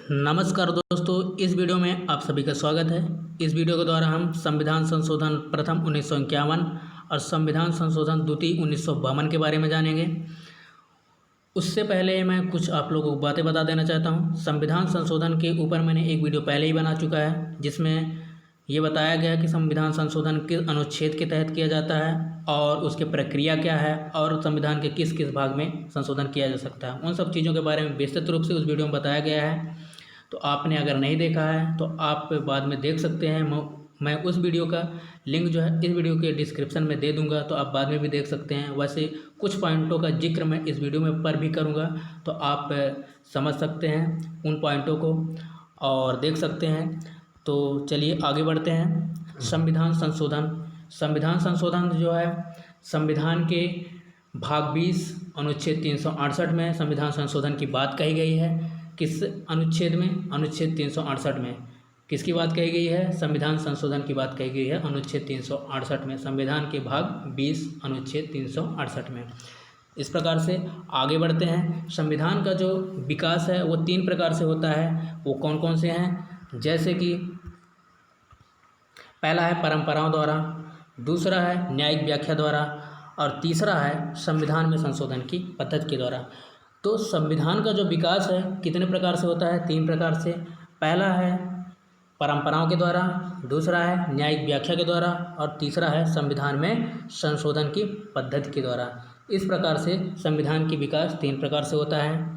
नमस्कार दोस्तों, इस वीडियो में आप सभी का स्वागत है। इस वीडियो के द्वारा हम संविधान संशोधन प्रथम 1951 और संविधान संशोधन द्वितीय 1952 के बारे में जानेंगे। उससे पहले मैं कुछ आप लोगों को बातें बता देना चाहता हूं। संविधान संशोधन के ऊपर मैंने एक वीडियो पहले ही बना चुका है, जिसमें ये बताया गया कि संविधान संशोधन किस अनुच्छेद के तहत किया जाता है और उसकी प्रक्रिया क्या है और संविधान के किस किस भाग में संशोधन किया जा सकता है। उन सब चीज़ों के बारे में विस्तृत रूप से उस वीडियो में बताया गया है। तो आपने अगर नहीं देखा है तो आप बाद में देख सकते हैं। मैं उस वीडियो का लिंक जो है इस वीडियो के डिस्क्रिप्शन में दे दूंगा, तो आप बाद में भी देख सकते हैं। वैसे कुछ पॉइंटों का जिक्र मैं इस वीडियो में पर भी करूंगा, तो आप समझ सकते हैं उन पॉइंटों को और देख सकते हैं। तो चलिए आगे बढ़ते हैं। संविधान संशोधन जो है, संविधान के भाग 20 अनुच्छेद 368 में संविधान संशोधन की बात कही गई है। किस अनुच्छेद में? अनुच्छेद 368 में किसकी बात कही गई है? संविधान संशोधन की बात कही गई है अनुच्छेद 368 में, संविधान के भाग 20 अनुच्छेद 368 में। इस प्रकार से आगे बढ़ते हैं। संविधान का जो विकास है वो 3 प्रकार से होता है। वो कौन कौन से हैं? जैसे कि पहला है परंपराओं द्वारा, दूसरा है न्यायिक व्याख्या द्वारा और तीसरा है संविधान में संशोधन की पद्धति के द्वारा। तो संविधान का जो विकास है कितने प्रकार से होता है? 3 प्रकार से। पहला है परंपराओं के द्वारा, दूसरा है न्यायिक व्याख्या के द्वारा और तीसरा है संविधान में संशोधन की पद्धति के द्वारा। इस प्रकार से संविधान की विकास 3 प्रकार से होता है।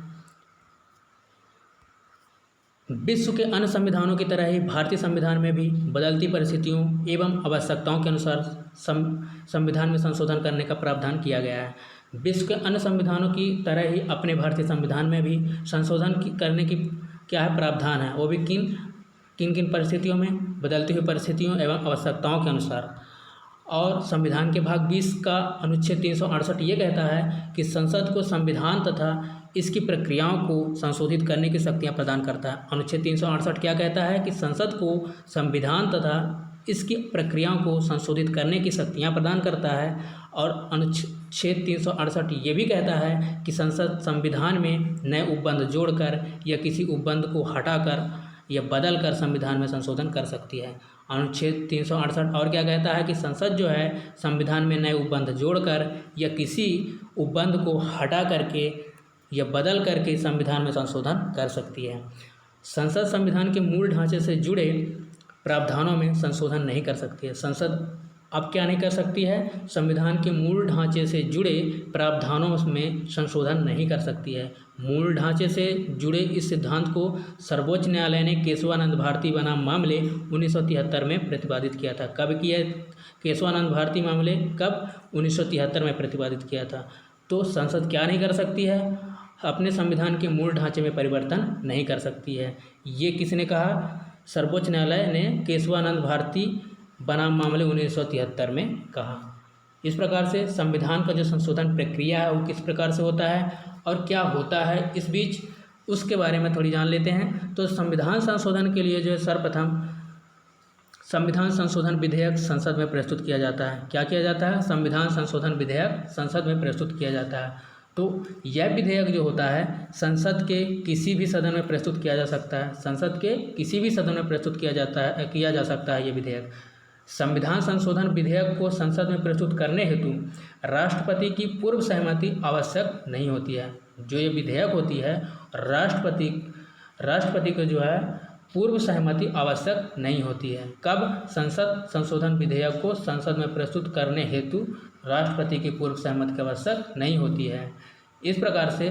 विश्व के अन्य संविधानों की तरह ही भारतीय संविधान में भी बदलती परिस्थितियों एवं आवश्यकताओं के अनुसार संविधान में संशोधन करने का प्रावधान किया गया है। विश्व के अन्य संविधानों की तरह ही अपने भारतीय संविधान में भी संशोधन करने की क्या है प्रावधान है, वो भी किन किन परिस्थितियों में? बदलती हुई परिस्थितियों एवं आवश्यकताओं के अनुसार। और संविधान के भाग 20 का अनुच्छेद 368 ये कहता है कि संसद को संविधान तथा इसकी प्रक्रियाओं को संशोधित करने की शक्तियाँ प्रदान करता है। अनुच्छेद 368 क्या कहता है? कि संसद को संविधान तथा इसकी प्रक्रियाओं को संशोधित करने की शक्तियाँ प्रदान करता है। और अनुच्छेद 368 ये भी कहता है कि संसद संविधान में नए उपबंध जोड़कर या किसी उपबंध को हटाकर या बदल कर संविधान में संशोधन कर सकती है। अनुच्छेद 368 और क्या कहता है? कि संसद जो है संविधान में नए उपबंध जोड़कर या किसी उपबंध को हटा करके या बदल करके संविधान में संशोधन कर सकती है। संसद संविधान के मूल ढांचे से जुड़े प्रावधानों में संशोधन नहीं कर सकती है। संसद अब क्या नहीं कर सकती है? संविधान के मूल ढांचे से जुड़े प्रावधानों में संशोधन नहीं कर सकती है। मूल ढांचे से जुड़े इस सिद्धांत को सर्वोच्च न्यायालय ने केशवानंद भारती बनाम मामले 1973 में प्रतिपादित किया था। कब किया? केशवानंद भारती मामले कब? 1973 में प्रतिपादित किया था। तो संसद क्या नहीं कर सकती है? अपने संविधान के मूल ढांचे में परिवर्तन नहीं कर सकती है। ये किसने कहा? सर्वोच्च न्यायालय ने केशवानंद भारती बनाम मामले 1973 में कहा। इस प्रकार से संविधान का जो संशोधन प्रक्रिया है वो किस प्रकार से होता है और क्या होता है इस बीच, उसके बारे में थोड़ी जान लेते हैं। तो संविधान संशोधन के लिए जो है सर्वप्रथम संविधान संशोधन विधेयक संसद में प्रस्तुत किया जाता है। क्या किया जाता है? संविधान संशोधन विधेयक संसद में प्रस्तुत किया जाता है। तो यह विधेयक जो होता है संसद के किसी भी सदन में प्रस्तुत किया जा सकता है। संसद के किसी भी सदन में प्रस्तुत किया जा सकता है ये विधेयक। संविधान संशोधन विधेयक को संसद में प्रस्तुत करने हेतु राष्ट्रपति की पूर्व सहमति आवश्यक नहीं होती है। जो ये विधेयक होती है राष्ट्रपति को जो है पूर्व सहमति आवश्यक नहीं होती है। कब? संसद संशोधन विधेयक को संसद में प्रस्तुत करने हेतु राष्ट्रपति की पूर्व सहमति की आवश्यक नहीं होती है। इस प्रकार से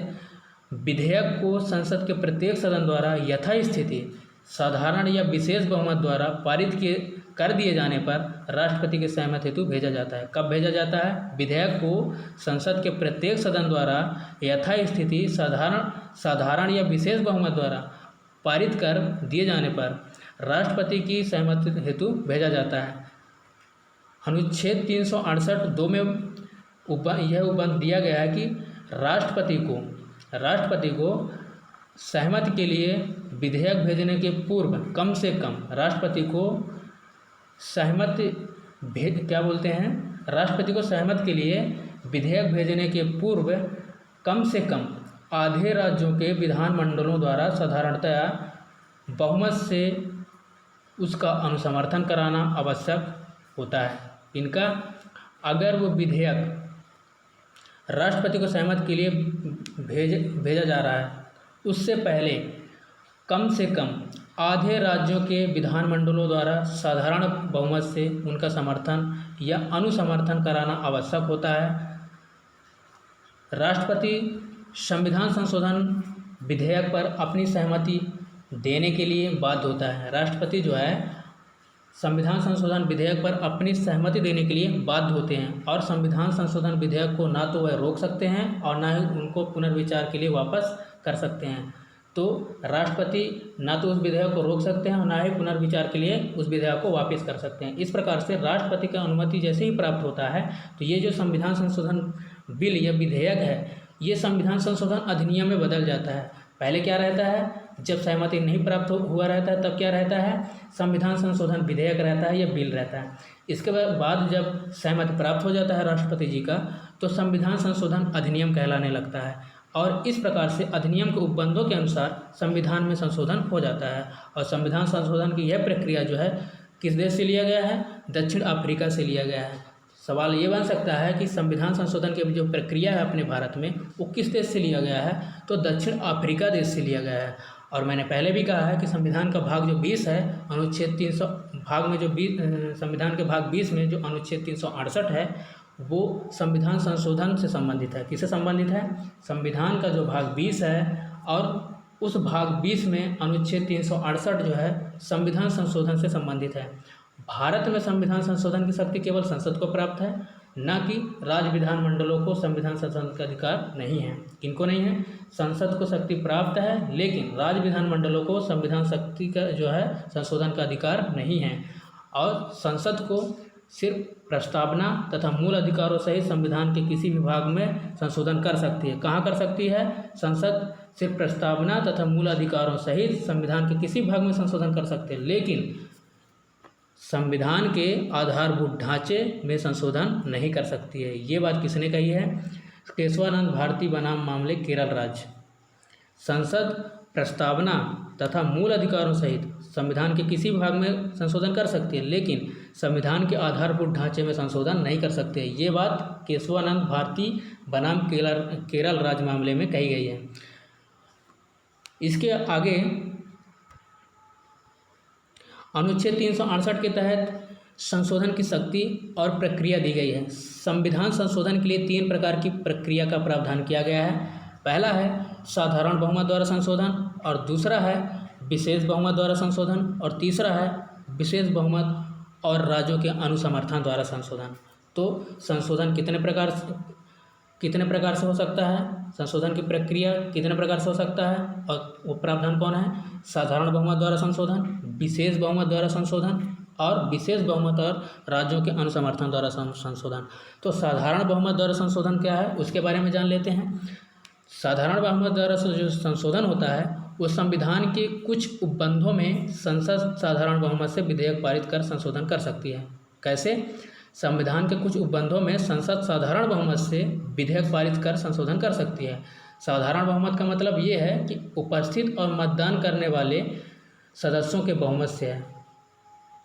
विधेयक को संसद के प्रत्येक सदन द्वारा यथास्थिति साधारण या विशेष बहुमत द्वारा पारित कर दिए जाने पर राष्ट्रपति की सहमति हेतु भेजा जाता है। कब भेजा जाता है? विधेयक को संसद के प्रत्येक सदन द्वारा यथास्थिति साधारण या विशेष बहुमत द्वारा पारित कर दिए जाने पर राष्ट्रपति की सहमति हेतु भेजा जाता है। अनुच्छेद 368(2) में यह उपबंध दिया गया है कि राष्ट्रपति को सहमति के लिए विधेयक भेजने के पूर्व कम से कम राष्ट्रपति को सहमति के लिए विधेयक भेजने के पूर्व कम से कम आधे राज्यों के विधानमंडलों द्वारा साधारणतया बहुमत से उसका अनुसमर्थन कराना आवश्यक होता है। इनका अगर वो विधेयक राष्ट्रपति को सहमति के लिए भेजा जा रहा है, उससे पहले कम से कम आधे राज्यों के विधानमंडलों द्वारा साधारण बहुमत से उनका समर्थन या अनुसमर्थन कराना आवश्यक होता है। राष्ट्रपति संविधान संशोधन विधेयक पर अपनी सहमति देने के लिए बाध्य होता है। राष्ट्रपति जो है संविधान संशोधन विधेयक पर अपनी सहमति देने के लिए बाध्य होते हैं और संविधान संशोधन विधेयक को ना तो वह रोक सकते हैं और ना ही उनको पुनर्विचार के लिए वापस कर सकते हैं। तो राष्ट्रपति ना तो उस विधेयक को रोक सकते हैं और ना ही पुनर्विचार के लिए उस विधेयक को वापस कर सकते हैं। इस प्रकार से राष्ट्रपति की अनुमति जैसे ही प्राप्त होता है तो ये जो संविधान संशोधन बिल या विधेयक है, ये संविधान संशोधन अधिनियम में बदल जाता है। पहले क्या रहता है, जब सहमति नहीं प्राप्त हुआ रहता है तब क्या रहता है, संविधान संशोधन विधेयक रहता है या बिल रहता है। इसके बाद जब सहमति प्राप्त हो जाता है राष्ट्रपति जी का तो संविधान संशोधन अधिनियम कहलाने लगता है और इस प्रकार से अधिनियम के उपबंधों के अनुसार संविधान में संशोधन हो जाता है। और संविधान संशोधन की यह प्रक्रिया जो है किस देश से लिया गया है, दक्षिण अफ्रीका से लिया गया है। सवाल ये बन सकता है कि संविधान संशोधन की जो प्रक्रिया है अपने भारत में वो किस देश से लिया गया है, तो दक्षिण अफ्रीका देश से लिया गया है। और मैंने पहले भी कहा है कि संविधान का भाग जो 20 है, अनुच्छेद 300 भाग में जो संविधान के भाग 20 में जो अनुच्छेद 368 है वो संविधान संशोधन से संबंधित है। किससे संबंधित है, संविधान का जो भाग 20 है और उस भाग 20 में अनुच्छेद 368 जो है संविधान संशोधन से संबंधित है। भारत में संविधान संशोधन की शक्ति केवल संसद को प्राप्त है, न कि राज्य विधानमंडलों को संविधान संशोधन का अधिकार नहीं है। किनको नहीं है, संसद को शक्ति प्राप्त है लेकिन राज्य विधानमंडलों को संविधान शक्ति का जो है संशोधन का अधिकार नहीं है। और संसद को सिर्फ प्रस्तावना तथा मूल अधिकारों सहित संविधान के किसी भी भाग में संशोधन कर सकती है। कहाँ कर सकती है, संसद सिर्फ प्रस्तावना तथा मूल अधिकारों सहित संविधान के किसी भाग में संशोधन कर सकते हैं, लेकिन संविधान के आधारभूत ढांचे में संशोधन नहीं कर सकती है। ये बात किसने कही है, केशवानंद भारती बनाम मामले केरल राज्य। संसद प्रस्तावना तथा मूल अधिकारों सहित संविधान के किसी भाग में संशोधन कर सकती है, लेकिन संविधान के आधारभूत ढांचे में संशोधन नहीं कर सकते। ये बात केशवानंद भारती बनाम केरल राज्य मामले में कही गई है। इसके आगे अनुच्छेद 368 के तहत संशोधन की शक्ति और प्रक्रिया दी गई है। संविधान संशोधन के लिए 3 प्रकार की प्रक्रिया का प्रावधान किया गया है। पहला है साधारण बहुमत द्वारा संशोधन, और दूसरा है विशेष बहुमत द्वारा संशोधन, और तीसरा है विशेष बहुमत और राज्यों के अनुसमर्थन द्वारा संशोधन। तो संशोधन कितने प्रकार से हो सकता है, संशोधन की प्रक्रिया कितने प्रकार से हो सकता है, और वो प्रावधान कौन है, साधारण बहुमत द्वारा संशोधन, विशेष बहुमत द्वारा संशोधन और विशेष बहुमत और राज्यों के अनुसमर्थन द्वारा संशोधन। तो साधारण बहुमत द्वारा संशोधन क्या है उसके बारे में जान लेते हैं। साधारण बहुमत द्वारा जो संशोधन होता है वो संविधान के कुछ उपबंधों में संसद साधारण बहुमत से विधेयक पारित कर संशोधन कर सकती है। कैसे, संविधान के कुछ उपबंधों में संसद साधारण बहुमत से विधेयक पारित कर संशोधन कर सकती है। साधारण बहुमत का मतलब ये है कि उपस्थित और मतदान करने वाले सदस्यों के बहुमत से है।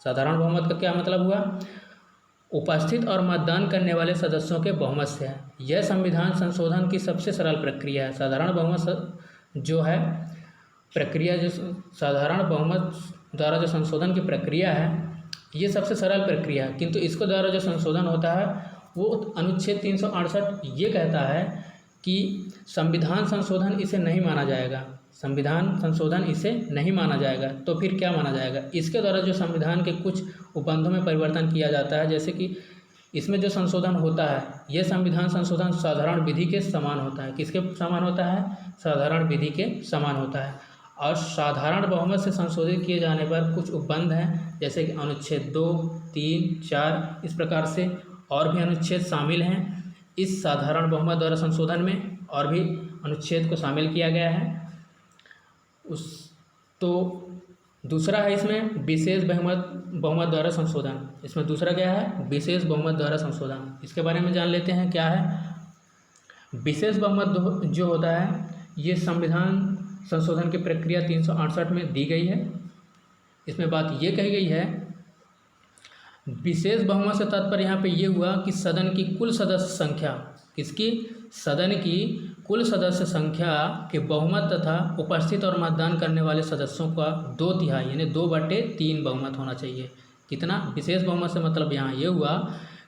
साधारण बहुमत का क्या मतलब हुआ, उपस्थित और मतदान करने वाले सदस्यों के बहुमत से है। यह संविधान संशोधन की सबसे सरल प्रक्रिया है। साधारण बहुमत जो है प्रक्रिया, जो साधारण बहुमत द्वारा जो संशोधन की प्रक्रिया है ये सबसे सरल प्रक्रिया है, किंतु इसके द्वारा जो संशोधन होता है वो अनुच्छेद 368 ये कहता है कि संविधान संशोधन इसे नहीं माना जाएगा। संविधान संशोधन इसे नहीं माना जाएगा। तो फिर क्या माना जाएगा, इसके द्वारा जो संविधान के कुछ उपबंधों में परिवर्तन किया जाता है, जैसे कि इसमें जो संशोधन होता है यह संविधान संशोधन साधारण विधि के समान होता है। किसके समान होता है, साधारण विधि के समान होता है। और साधारण बहुमत से संशोधित किए जाने पर कुछ उपबंध हैं, जैसे कि अनुच्छेद 2, 3, 4 इस प्रकार से और भी अनुच्छेद शामिल हैं इस साधारण बहुमत द्वारा संशोधन में, और भी अनुच्छेद को शामिल किया गया है। तो दूसरा है इसमें विशेष बहुमत द्वारा संशोधन। इसमें दूसरा क्या है, विशेष बहुमत द्वारा संशोधन। इसके बारे में जान लेते हैं क्या है। विशेष बहुमत जो होता है ये संविधान संशोधन की प्रक्रिया 368 में दी गई है। इसमें बात ये कही गई है, विशेष बहुमत से तात्पर्य यहाँ पे ये हुआ कि सदन की कुल सदस्य संख्या, किसकी, सदन की कुल सदस्य संख्या के बहुमत तथा उपस्थित और मतदान करने वाले सदस्यों का 2/3 यानी 2/3 बहुमत होना चाहिए। कितना, विशेष बहुमत से मतलब यहाँ ये हुआ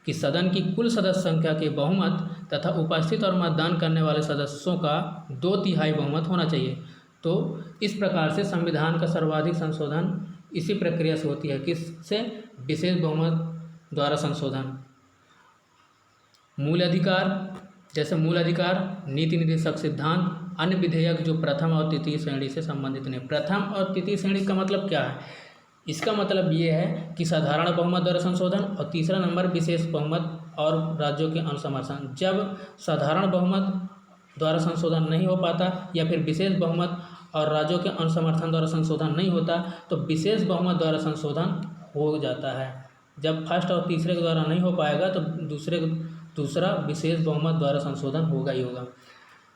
कि सदन की कुल सदस्य संख्या के बहुमत तथा उपस्थित और मतदान करने वाले सदस्यों का 2/3 बहुमत होना चाहिए। तो इस प्रकार से संविधान का सर्वाधिक संशोधन इसी प्रक्रिया से होती है, किससे, विशेष बहुमत द्वारा संशोधन। मूल अधिकार, जैसे मूल अधिकार, नीति निर्देशक सिद्धांत, अन्य विधेयक जो प्रथम और तृतीय श्रेणी से संबंधित नहीं। प्रथम और तृतीय श्रेणी का मतलब क्या है, इसका मतलब ये है कि साधारण बहुमत द्वारा संशोधन, और तीसरा नंबर विशेष बहुमत और राज्यों के अनुसमर्थन। जब साधारण बहुमत द्वारा संशोधन नहीं हो पाता या फिर विशेष बहुमत और राज्यों के अनुसमर्थन द्वारा संशोधन नहीं होता तो विशेष बहुमत द्वारा संशोधन हो जाता है। जब फर्स्ट और तीसरे के द्वारा नहीं हो पाएगा तो दूसरा विशेष बहुमत द्वारा संशोधन होगा ही होगा।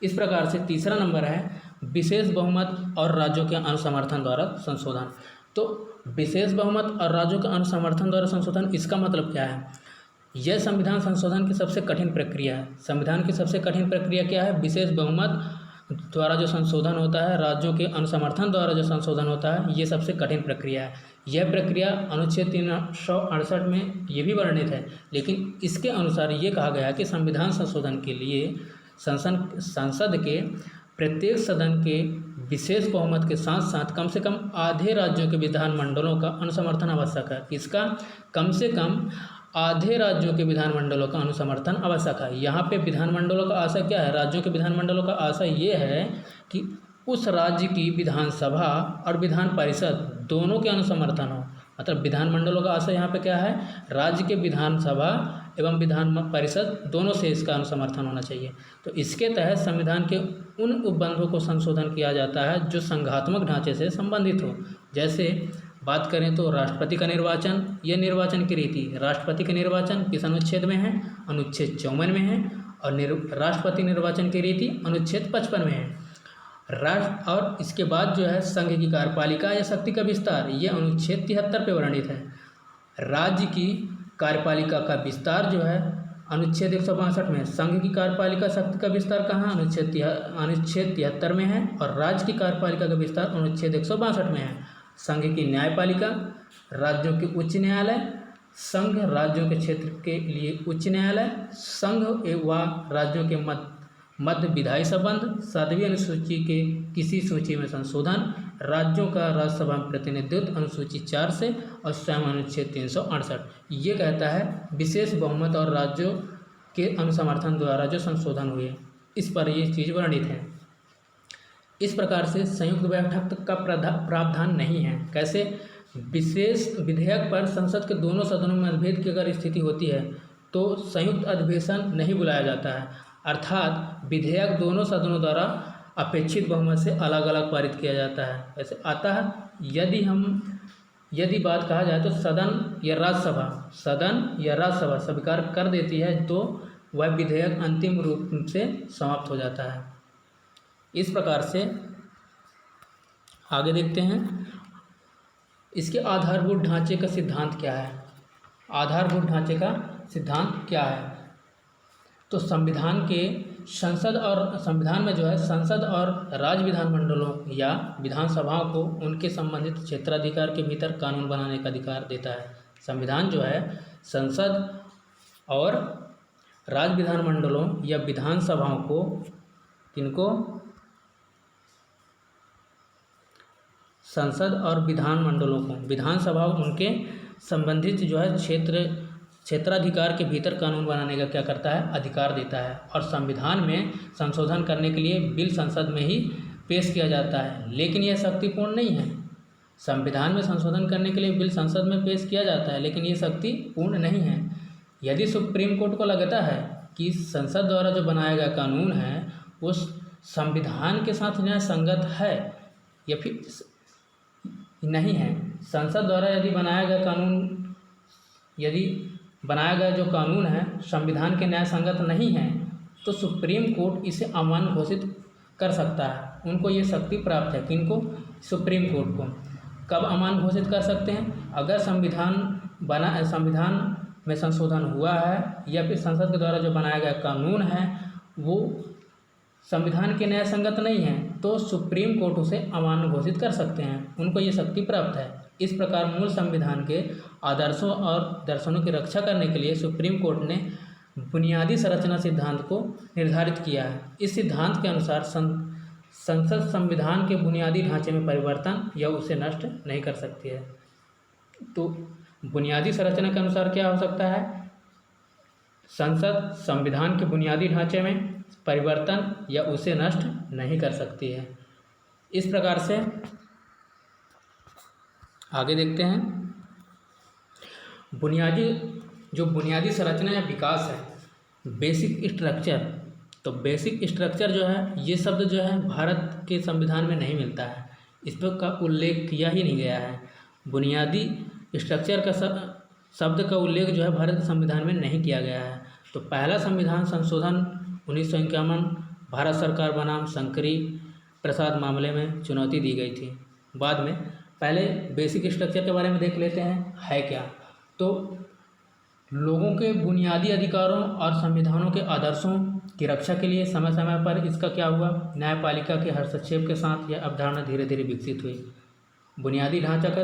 इस प्रकार से तीसरा नंबर है विशेष बहुमत और राज्यों के अनुसमर्थन द्वारा संशोधन। तो विशेष बहुमत और राज्यों के अनुसमर्थन द्वारा संशोधन, इसका मतलब क्या है, यह संविधान संशोधन की सबसे कठिन प्रक्रिया है। संविधान की सबसे कठिन प्रक्रिया क्या है, विशेष बहुमत द्वारा जो संशोधन होता है, राज्यों के अनुसमर्थन द्वारा जो संशोधन होता है, ये सबसे कठिन प्रक्रिया है। यह प्रक्रिया अनुच्छेद 368 में ये भी वर्णित है, लेकिन इसके अनुसार ये कहा गया है कि संविधान संशोधन के लिए संसद के प्रत्येक सदन के विशेष बहुमत के साथ साथ कम से कम आधे राज्यों के विधानमंडलों का अनुसमर्थन आवश्यक है। इसका कम से कम आधे राज्यों के विधानमंडलों का अनुसमर्थन आवश्यक है। यहाँ पे विधानमंडलों का आशय क्या है, राज्यों के विधानमंडलों का आशय ये है कि उस राज्य की विधानसभा और विधान परिषद दोनों के अनुसमर्थन हो। मतलब विधानमंडलों का आशय यहाँ पे क्या है, राज्य के विधानसभा एवं विधान परिषद दोनों से इसका अनुसमर्थन होना चाहिए। तो इसके तहत संविधान के उन उपबंधों को संशोधन किया जाता है जो संघात्मक ढांचे से संबंधित हो। जैसे बात करें तो राष्ट्रपति का निर्वाचन, यह निर्वाचन की रीति, राष्ट्रपति का निर्वाचन किस अनुच्छेद में है, अनुच्छेद 54 में है, और राष्ट्रपति निर्वाचन की रीति अनुच्छेद 55 में है। और इसके बाद जो है संघ की कार्यपालिका या शक्ति का विस्तार, ये अनुच्छेद 73 पे वर्णित है। राज्य की कार्यपालिका का विस्तार जो है अनुच्छेद 162 में, संघ की कार्यपालिका शक्ति का विस्तार कहाँ, अनुच्छेद 73 में है, और राज्य की कार्यपालिका का विस्तार अनुच्छेद 162 में है। संघ की न्यायपालिका, राज्यों के उच्च न्यायालय, संघ राज्यों के क्षेत्र के लिए उच्च न्यायालय, संघ एवं राज्यों के मध्य विधायी संबंध, 7वीं अनुसूची के किसी सूची में संशोधन, राज्यों का राज्यसभा में प्रतिनिधित्व अनुसूची 4 से, और स्वयं अनुच्छेद 368 ये कहता है विशेष बहुमत और राज्यों के अनुसमर्थन द्वारा जो संशोधन हुए, इस पर ये चीज़ वर्णित है। इस प्रकार से संयुक्त बैठक का प्रावधान नहीं है। कैसे, विशेष विधेयक पर संसद के दोनों सदनों में मतभेद की अगर स्थिति होती है तो संयुक्त अधिवेशन नहीं बुलाया जाता है, अर्थात विधेयक दोनों सदनों द्वारा अपेक्षित बहुमत से अलग अलग पारित किया जाता है। ऐसे आता है यदि बात कहा जाए तो सदन या राज्यसभा स्वीकार कर देती है तो वह विधेयक अंतिम रूप से समाप्त हो जाता है। इस प्रकार से आगे देखते हैं इसके आधारभूत ढांचे का सिद्धांत क्या है। आधारभूत ढांचे का सिद्धांत क्या है, तो संविधान में जो है संसद और राज्य विधानमंडलों या विधानसभाओं को उनके संबंधित क्षेत्राधिकार के भीतर कानून बनाने का अधिकार देता है। संविधान जो है संसद और राज्य विधानमंडलों या विधानसभाओं को, किनको, संसद और विधानमंडलों को, विधानसभाओं उनके संबंधित जो है क्षेत्राधिकार के भीतर कानून बनाने का क्या करता है, अधिकार देता है। और संविधान में संशोधन करने के लिए बिल संसद में ही पेश किया जाता है, लेकिन यह शक्तिपूर्ण नहीं है। संविधान में संशोधन करने के लिए बिल संसद में पेश किया जाता है, लेकिन ये शक्तिपूर्ण नहीं है। यदि सुप्रीम कोर्ट को लगता है कि संसद द्वारा जो बनाया गया कानून है उस संविधान के साथ न्याय संगत है या फिर नहीं है, संसद द्वारा यदि बनाया गया जो कानून है संविधान के न्याय संगत नहीं है, तो सुप्रीम कोर्ट इसे अमान्य घोषित कर सकता है। उनको ये शक्ति प्राप्त है। किनको? सुप्रीम कोर्ट को। कब अमान्य घोषित कर सकते हैं? अगर संविधान में संशोधन हुआ है या फिर संसद के द्वारा जो बनाया गया कानून है वो संविधान के न्याय संगत नहीं है तो सुप्रीम कोर्ट उसे अमान्य घोषित कर सकते हैं, उनको ये शक्ति प्राप्त है। इस प्रकार मूल संविधान के आदर्शों और दर्शनों की रक्षा करने के लिए सुप्रीम कोर्ट ने बुनियादी संरचना सिद्धांत को निर्धारित किया है। इस सिद्धांत के अनुसार संसद संविधान के बुनियादी ढांचे में परिवर्तन या उसे नष्ट नहीं कर सकती है। तो बुनियादी संरचना के अनुसार क्या हो सकता है? संसद संविधान के बुनियादी ढांचे में परिवर्तन या उसे नष्ट नहीं कर सकती है। इस प्रकार से आगे देखते हैं। बुनियादी संरचना या विकास है, बेसिक स्ट्रक्चर। तो बेसिक स्ट्रक्चर जो है ये शब्द जो है भारत के संविधान में नहीं मिलता है, इस पर का उल्लेख किया ही नहीं गया है। बुनियादी स्ट्रक्चर का शब्द का उल्लेख जो है भारत के संविधान में नहीं किया गया है। तो पहला संविधान संशोधन 1951 भारत सरकार बनाम शंकरी प्रसाद मामले में चुनौती दी गई थी। बाद में पहले बेसिक स्ट्रक्चर के बारे में देख लेते हैं है क्या। तो लोगों के बुनियादी अधिकारों और संविधानों के आदर्शों की रक्षा के लिए समय समय पर इसका क्या हुआ, न्यायपालिका के हस्तक्षेप के साथ यह अवधारणा धीरे धीरे विकसित हुई। बुनियादी ढांचा का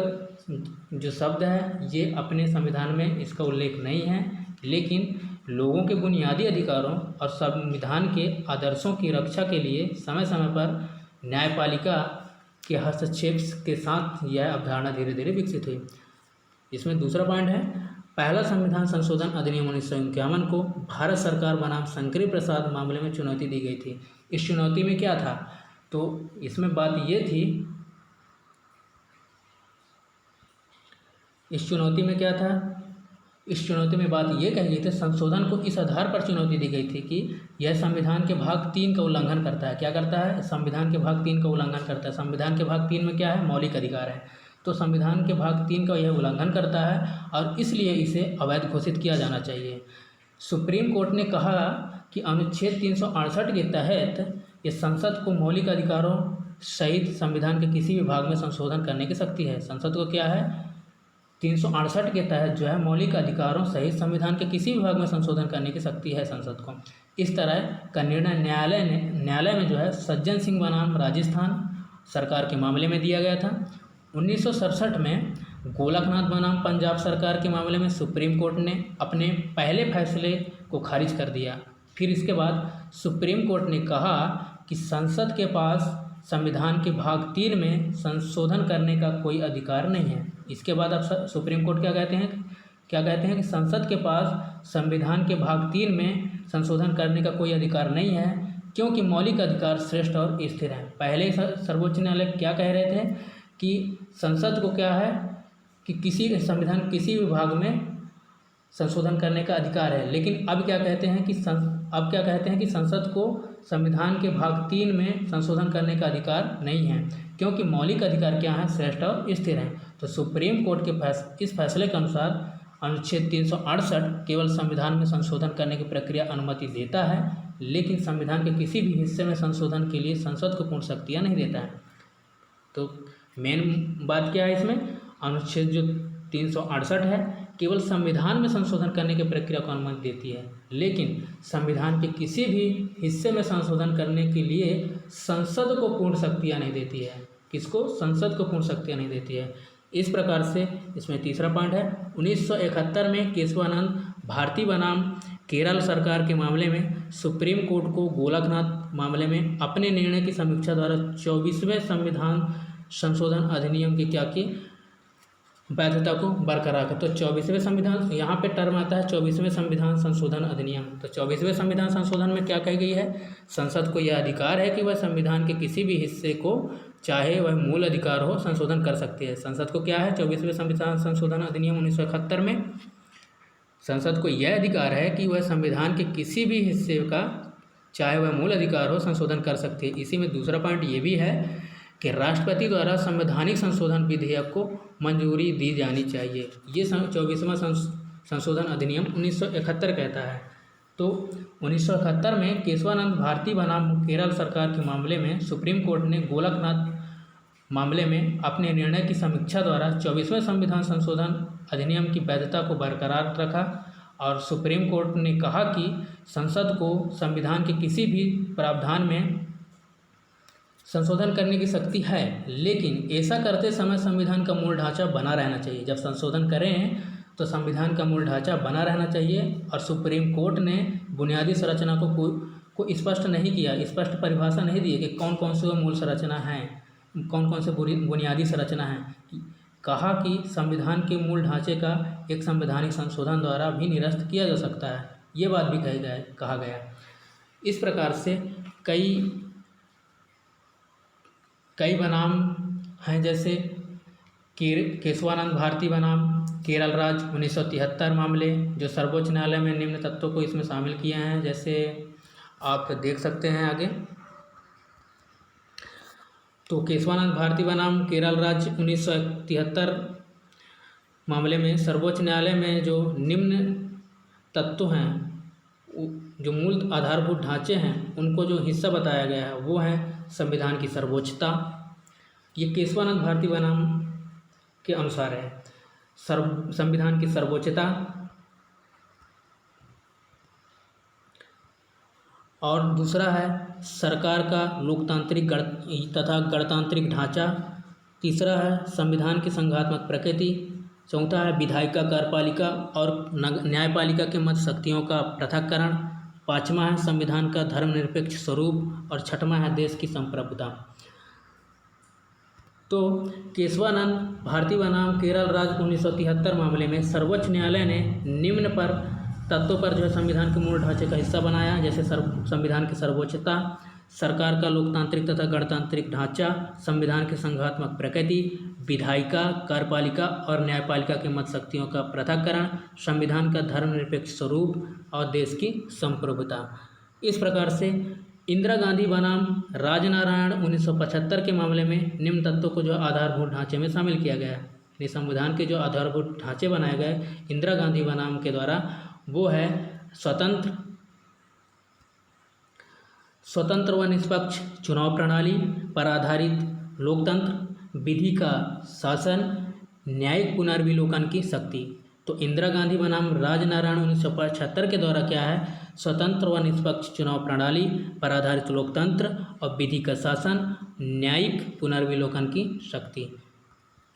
जो शब्द है ये अपने संविधान में इसका उल्लेख नहीं है, लेकिन लोगों के बुनियादी अधिकारों और संविधान के आदर्शों की रक्षा के लिए समय समय पर न्यायपालिका के हस्तक्षेप के साथ यह अवधारणा धीरे धीरे विकसित हुई। इसमें दूसरा पॉइंट है, पहला संविधान संशोधन अधिनियम 1951 को भारत सरकार बनाम शंकरी प्रसाद मामले में चुनौती दी गई थी। इस चुनौती में क्या था? तो इसमें बात ये थी, इस चुनौती में क्या था? इस चुनौती में बात ये कही गई थी, संशोधन को इस आधार पर चुनौती दी गई थी कि यह संविधान के भाग 3 का उल्लंघन करता है। क्या करता है? संविधान के भाग 3 का उल्लंघन करता है। संविधान के भाग 3 में क्या है? मौलिक अधिकार है। तो संविधान के भाग 3 का यह उल्लंघन करता है और इसलिए इसे अवैध घोषित किया जाना चाहिए। सुप्रीम कोर्ट ने कहा कि अनुच्छेद 368 के तहत ये संसद को मौलिक अधिकारों सहित संविधान के किसी भी भाग में संशोधन करने की शक्ति है। संसद को क्या है? 368 के तहत जो है मौलिक अधिकारों सहित संविधान के किसी भी भाग में संशोधन करने की शक्ति है संसद को। इस तरह का निर्णय न्यायालय में जो है सज्जन सिंह बनाम राजस्थान सरकार के मामले में दिया गया था। 1967 में गोलकनाथ बनाम पंजाब सरकार के मामले में सुप्रीम कोर्ट ने अपने पहले फैसले को खारिज कर दिया। फिर इसके बाद सुप्रीम कोर्ट ने कहा कि संसद के पास संविधान के भाग 3 में संशोधन करने का कोई अधिकार नहीं है। इसके बाद अब सुप्रीम कोर्ट क्या कहते हैं कि संसद के पास संविधान के भाग 3 में संशोधन करने का कोई अधिकार नहीं है क्योंकि मौलिक अधिकार श्रेष्ठ और स्थिर हैं। पहले सर्वोच्च न्यायालय क्या कह रहे थे कि संसद को क्या है कि किसी भी भाग में संशोधन करने का अधिकार है, लेकिन अब क्या कहते हैं कि संसद को संविधान के भाग 3 में संशोधन करने का अधिकार नहीं है क्योंकि मौलिक अधिकार क्या हैं? श्रेष्ठ और स्थिर हैं। तो सुप्रीम कोर्ट के इस फैसले के अनुसार अनुच्छेद 368 केवल संविधान में संशोधन करने की प्रक्रिया अनुमति देता है, लेकिन संविधान के किसी भी हिस्से में संशोधन के लिए संसद को पूर्ण शक्तियाँ नहीं देता है। तो मेन बात क्या है इसमें? अनुच्छेद जो 368 है केवल संविधान में संशोधन करने की प्रक्रिया को अनुमति देती है, लेकिन संविधान के किसी भी हिस्से में संशोधन करने के लिए संसद को पूर्ण शक्तियाँ नहीं देती है। किसको? संसद को पूर्ण शक्तियाँ नहीं देती है। इस प्रकार से इसमें तीसरा पॉइंट है, 1971 में केशवानंद भारती बनाम केरल सरकार के मामले में सुप्रीम कोर्ट को गोलकनाथ मामले में अपने निर्णय की समीक्षा द्वारा 24वें संविधान संशोधन अधिनियम की क्या की वैधता को बरकरार कर। तो 24वें संविधान, यहाँ पे टर्म आता है 24वें संविधान संशोधन अधिनियम। तो 24वें संविधान संशोधन में क्या कही गई है? संसद को यह अधिकार है कि वह संविधान के किसी भी हिस्से को, चाहे वह मूल अधिकार हो, संशोधन कर सकती है। संसद को क्या है? 24वें संविधान संशोधन अधिनियम 1971 में संसद को यह अधिकार है कि वह संविधान के किसी भी हिस्से का, चाहे वह मूल अधिकार हो, संशोधन कर सकती है। इसी में दूसरा पॉइंट ये भी है कि राष्ट्रपति द्वारा संवैधानिक संशोधन विधेयक को मंजूरी दी जानी चाहिए। ये 24वां संशोधन अधिनियम 1971 कहता है। तो 1971 में केशवानंद भारती बनाम केरल सरकार के मामले में सुप्रीम कोर्ट ने गोलकनाथ मामले में अपने निर्णय की समीक्षा द्वारा 24वें संविधान संशोधन अधिनियम की वैधता को बरकरार रखा और सुप्रीम कोर्ट ने कहा कि संसद को संविधान के किसी भी प्रावधान में संशोधन करने की शक्ति है, लेकिन ऐसा करते समय संविधान का मूल ढांचा बना रहना चाहिए। जब संशोधन करें तो संविधान का मूल ढांचा बना रहना चाहिए। और सुप्रीम कोर्ट ने बुनियादी संरचना को स्पष्ट नहीं किया, स्पष्ट परिभाषा नहीं दी कि कौन कौन से मूल संरचना हैं, कौन कौन से बुनियादी संरचना हैं। कहा कि संविधान के मूल ढांचे का एक संवैधानिक संशोधन द्वारा भी निरस्त किया जा सकता है, ये बात भी कहा गया। इस प्रकार से कई बनाम हैं, जैसे केशवानंद भारती बनाम केरल राज्य 1973 मामले, जो सर्वोच्च न्यायालय में निम्न तत्वों को इसमें शामिल किए हैं, जैसे आप देख सकते हैं आगे। तो केशवानंद भारती बनाम केरल राज्य 1973 मामले में सर्वोच्च न्यायालय में जो निम्न तत्व हैं, जो मूल आधारभूत ढांचे हैं, उनको जो हिस्सा बताया गया है वो है संविधान की सर्वोच्चता। ये केशवानंद भारती बनाम के अनुसार है संविधान की सर्वोच्चता। और दूसरा है सरकार का लोकतांत्रिक तथा गणतांत्रिक ढांचा। तीसरा है संविधान की संघात्मक प्रकृति। चौथा है विधायिका, कार्यपालिका और न्यायपालिका के मध्य शक्तियों का पृथक्करण। पाँचवा है संविधान का धर्मनिरपेक्ष स्वरूप और छठवां है देश की संप्रभुता। तो केशवानंद भारती बनाम केरल राज्य 1973 मामले में सर्वोच्च न्यायालय ने निम्न पर तत्वों पर जो है संविधान के मूल ढांचे का हिस्सा बनाया, जैसे संविधान की सर्वोच्चता, सरकार का लोकतांत्रिक तथा गणतांत्रिक ढांचा, संविधान की संघात्मक प्रकृति, विधायिका, कार्यपालिका और न्यायपालिका के मध्य शक्तियों का पृथक्करण, संविधान का धर्मनिरपेक्ष स्वरूप और देश की संप्रभुता। इस प्रकार से इंदिरा गांधी बनाम राजनारायण 1975 के मामले में निम्न तत्वों को जो आधारभूत ढांचे में शामिल किया गया है। ये संविधान के जो आधारभूत ढांचे बनाए गए इंदिरा गांधी बनाम के द्वारा, वो है स्वतंत्र व निष्पक्ष चुनाव प्रणाली पर आधारित लोकतंत्र, विधि का शासन, न्यायिक पुनर्विलोकन की शक्ति। तो इंदिरा गांधी बनाम राजनारायण 1975 के द्वारा क्या है, स्वतंत्र व निष्पक्ष चुनाव प्रणाली पर आधारित लोकतंत्र और विधि का शासन, न्यायिक पुनर्विलोकन की शक्ति।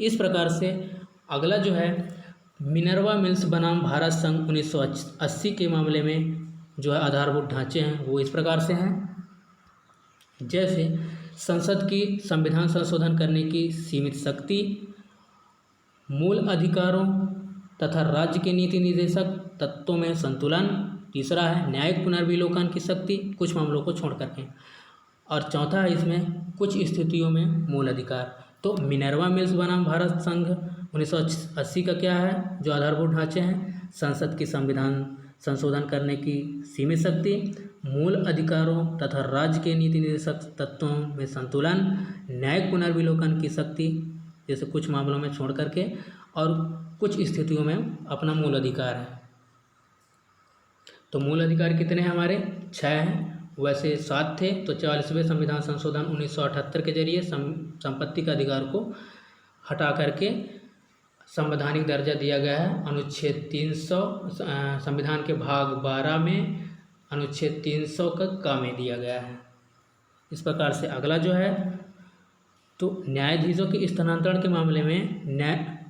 इस प्रकार से अगला जो है मिनर्वा मिल्स बनाम भारत संघ 1980 के मामले में जो है आधारभूत ढांचे हैं वो इस प्रकार से हैं, जैसे संसद की संविधान संशोधन करने की सीमित शक्ति, मूल अधिकारों तथा राज्य के नीति निर्देशक तत्वों में संतुलन। तीसरा है न्यायिक पुनर्विलोकन की शक्ति कुछ मामलों को छोड़ करके। और चौथा है इसमें कुछ स्थितियों में मूल अधिकार। तो मिनर्वा मिल्स बनाम भारत संघ 1980 का क्या है, जो आधारभूत ढांचे हैं, संसद की संविधान संशोधन करने की सीमित शक्ति, मूल अधिकारों तथा राज्य के नीति निर्देशक तत्वों में संतुलन, न्यायिक पुनर्विलोकन की शक्ति जैसे कुछ मामलों में छोड़ करके, और कुछ स्थितियों में अपना मूल अधिकार है। तो मूल अधिकार कितने हैं हमारे, 6 हैं, वैसे 7 थे। तो 40वें संविधान संशोधन 1978 के जरिए संपत्ति का अधिकार को हटा करके संवैधानिक दर्जा दिया गया है। अनुच्छेद 300 संविधान के भाग 12 में अनुच्छेद 300 का में दिया गया है। इस प्रकार से अगला जो है तो न्यायाधीशों के स्थानांतरण के मामले में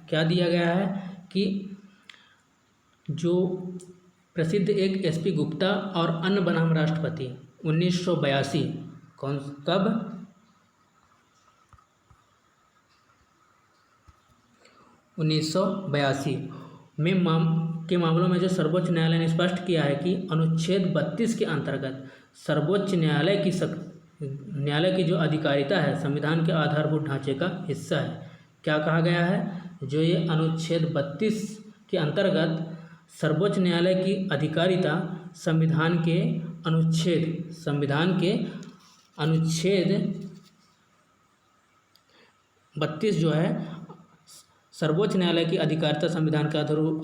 क्या दिया गया है कि जो प्रसिद्ध एक एसपी गुप्ता और अन्य बनाम राष्ट्रपति 1982 कब 1982 में के मामलों में जो सर्वोच्च न्यायालय ने स्पष्ट किया है कि अनुच्छेद 32 के अंतर्गत सर्वोच्च न्यायालय की जो अधिकारिता है संविधान के आधारभूत ढांचे का हिस्सा है। क्या कहा गया है, जो ये अनुच्छेद 32 के अंतर्गत सर्वोच्च न्यायालय की अधिकारिता संविधान के अनुच्छेद 32 जो है सर्वोच्च न्यायालय की अधिकारिता संविधान के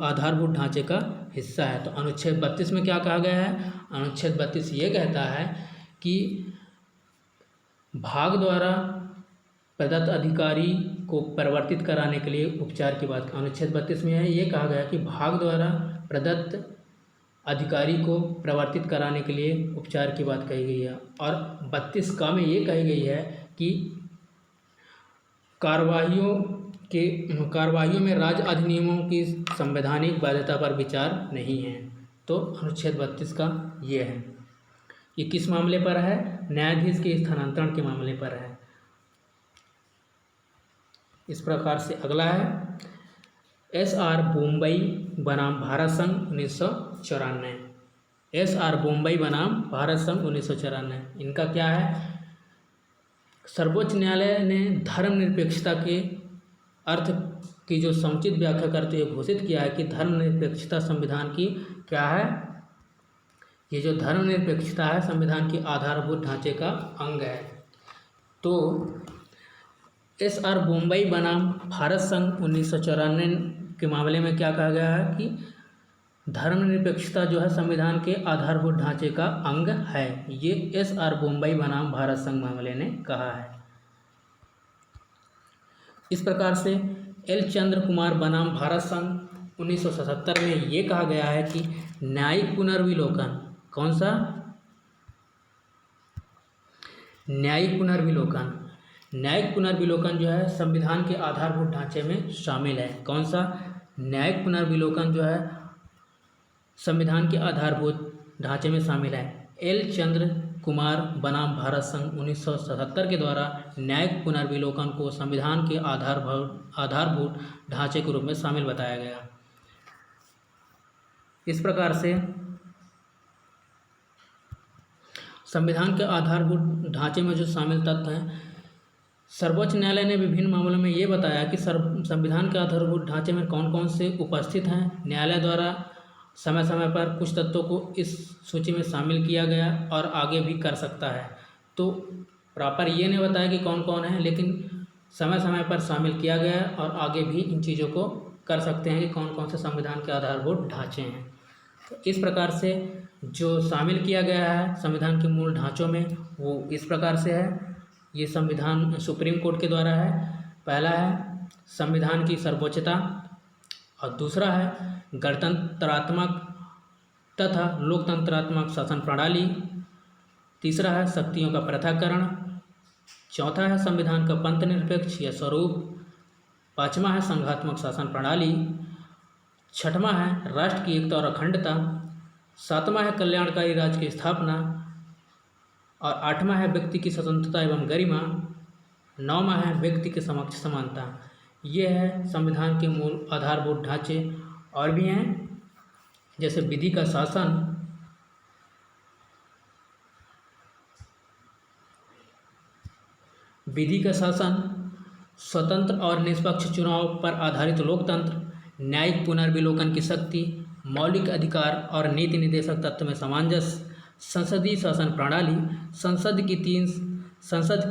आधारभूत ढांचे का हिस्सा है। तो अनुच्छेद 32 में क्या कहा गया है? अनुच्छेद 32 ये कहता है कि भाग द्वारा प्रदत्त अधिकारी को परिवर्तित कराने के लिए उपचार की बात। अनुच्छेद 32 में है ये कहा गया कि भाग द्वारा प्रदत्त अधिकारी को परिवर्तित कराने के लिए उपचार की बात कही गई है। और 32 का में ये कही गई है कि कार्यवाहियों में राज्य अधिनियमों की संवैधानिक बाध्यता पर विचार नहीं है। तो अनुच्छेद 32 का ये है। ये किस मामले पर है? न्यायाधीश के स्थानांतरण के मामले पर है। इस प्रकार से अगला है SR बोम्बई बनाम भारत संघ 1994। SR बोम्बई बनाम भारत संघ 1994 इनका क्या है? सर्वोच्च न्यायालय ने धर्मनिरपेक्षता के अर्थ की जो समुचित व्याख्या करते हुए घोषित किया है कि धर्मनिरपेक्षता संविधान की क्या है? ये जो धर्मनिरपेक्षता है संविधान की आधारभूत ढांचे का अंग है। तो SR बोम्बई बनाम भारत संघ 1994 के मामले में क्या कहा गया है कि धर्मनिरपेक्षता जो है संविधान के आधारभूत ढांचे का अंग है। ये SR बोम्बई बनाम भारत संघ मामले ने कहा है। इस प्रकार से L चंद्र कुमार बनाम भारत संघ 1977 में ये कहा गया है कि न्यायिक पुनर्विलोकन, कौन सा? न्यायिक पुनर्विलोकन जो है संविधान के आधारभूत ढांचे में शामिल है। कौन सा? न्यायिक पुनर्विलोकन जो है संविधान के आधारभूत ढांचे में शामिल है। L चंद्र कुमार बनाम भारत संघ 1977 के द्वारा न्यायिक पुनर्विलोकन को संविधान के आधारभूत ढांचे के रूप में शामिल बताया गया। इस प्रकार से संविधान के आधारभूत ढांचे में जो शामिल तत्व हैं, सर्वोच्च न्यायालय ने विभिन्न मामलों में ये बताया कि संविधान के आधारभूत ढांचे में कौन कौन से उपस्थित हैं। न्यायालय द्वारा समय समय पर कुछ तत्वों को इस सूची में शामिल किया गया और आगे भी कर सकता है। तो प्रॉपर ये नहीं बताया कि कौन कौन है, लेकिन समय समय पर शामिल किया गया और आगे भी इन चीज़ों को कर सकते हैं कि कौन कौन से संविधान के आधारभूत ढांचे हैं। तो इस प्रकार से जो शामिल किया गया है संविधान के मूल ढांचों में वो इस प्रकार से है। ये संविधान सुप्रीम कोर्ट के द्वारा है। पहला है संविधान की सर्वोच्चता और दूसरा है गणतंत्रात्मक तथा लोकतंत्रात्मक शासन प्रणाली, तीसरा है शक्तियों का पृथक्करण, चौथा है संविधान का पंथ निरपेक्ष या स्वरूप, पाँचवा है संघात्मक शासन प्रणाली, छठवां है राष्ट्र की एकता और अखंडता, सातवां है कल्याणकारी राज्य की स्थापना और आठवां है व्यक्ति की स्वतंत्रता एवं गरिमा, नौवां है व्यक्ति के समक्ष समानता। ये है संविधान के मूल आधारभूत ढांचे। और भी हैं जैसे विधि का शासन, स्वतंत्र और निष्पक्ष चुनाव पर आधारित लोकतंत्र, न्यायिक पुनर्विलोकन की शक्ति, मौलिक अधिकार और नीति निर्देशक तत्व में सामंजस्य, संसदीय शासन प्रणाली, संसद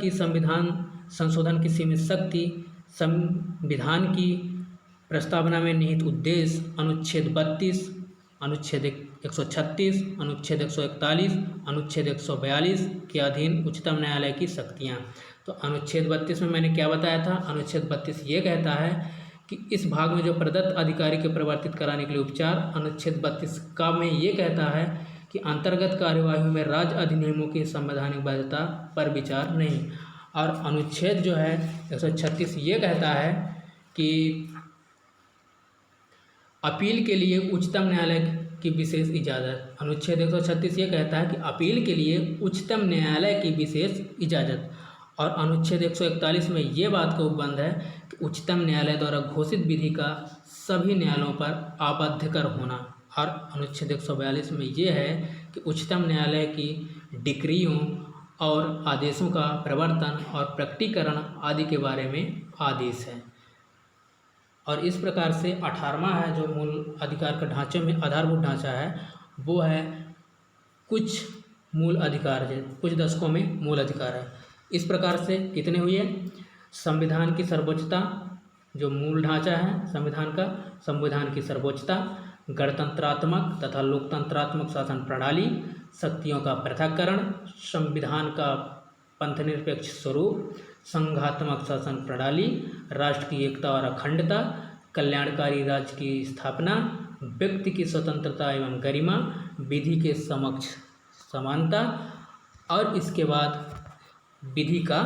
की संविधान संशोधन की सीमित शक्ति, संविधान की प्रस्तावना में निहित उद्देश्य, अनुच्छेद 32, अनुच्छेद 136, अनुच्छेद 141, अनुच्छेद 142 के अधीन उच्चतम न्यायालय की शक्तियाँ। तो अनुच्छेद 32 में मैंने क्या बताया था? अनुच्छेद 32 ये कहता है कि इस भाग में जो प्रदत्त अधिकारी को परिवर्तित कराने के लिए उपचार, अनुच्छेद 32 का में ये कहता है कि अंतर्गत कार्यवाही में राज्य अधिनियमों की संवैधानिक बाध्यता पर विचार नहीं। और अनुच्छेद जो है 136 ये कहता है कि अपील के लिए उच्चतम न्यायालय की विशेष इजाज़त। अनुच्छेद 136 ये कहता है कि अपील के लिए उच्चतम न्यायालय की विशेष इजाज़त। और अनुच्छेद 141 में ये बात का उपबंध है कि उच्चतम न्यायालय द्वारा घोषित विधि का सभी न्यायालयों पर आबद्धकर होना। और अनुच्छेद 142 में ये है कि उच्चतम न्यायालय की डिक्रियों और आदेशों का प्रवर्तन और प्रकटीकरण आदि के बारे में आदेश है। और इस प्रकार से 18वां है जो मूल अधिकार का ढांचे में आधारभूत ढांचा है, वो है कुछ मूल अधिकार है, कुछ दशकों में मूल अधिकार है। इस प्रकार से कितने हुए? संविधान की सर्वोच्चता, जो मूल ढांचा है संविधान का, संविधान की सर्वोच्चता, गणतंत्रात्मक तथा लोकतंत्रात्मक शासन प्रणाली, शक्तियों का पृथक्करण, संविधान का पंथनिरपेक्ष स्वरूप, संघात्मक शासन प्रणाली, राष्ट्र की एकता और अखंडता, कल्याणकारी राज्य की स्थापना, व्यक्ति की स्वतंत्रता एवं गरिमा, विधि के समक्ष समानता, और इसके बाद विधि का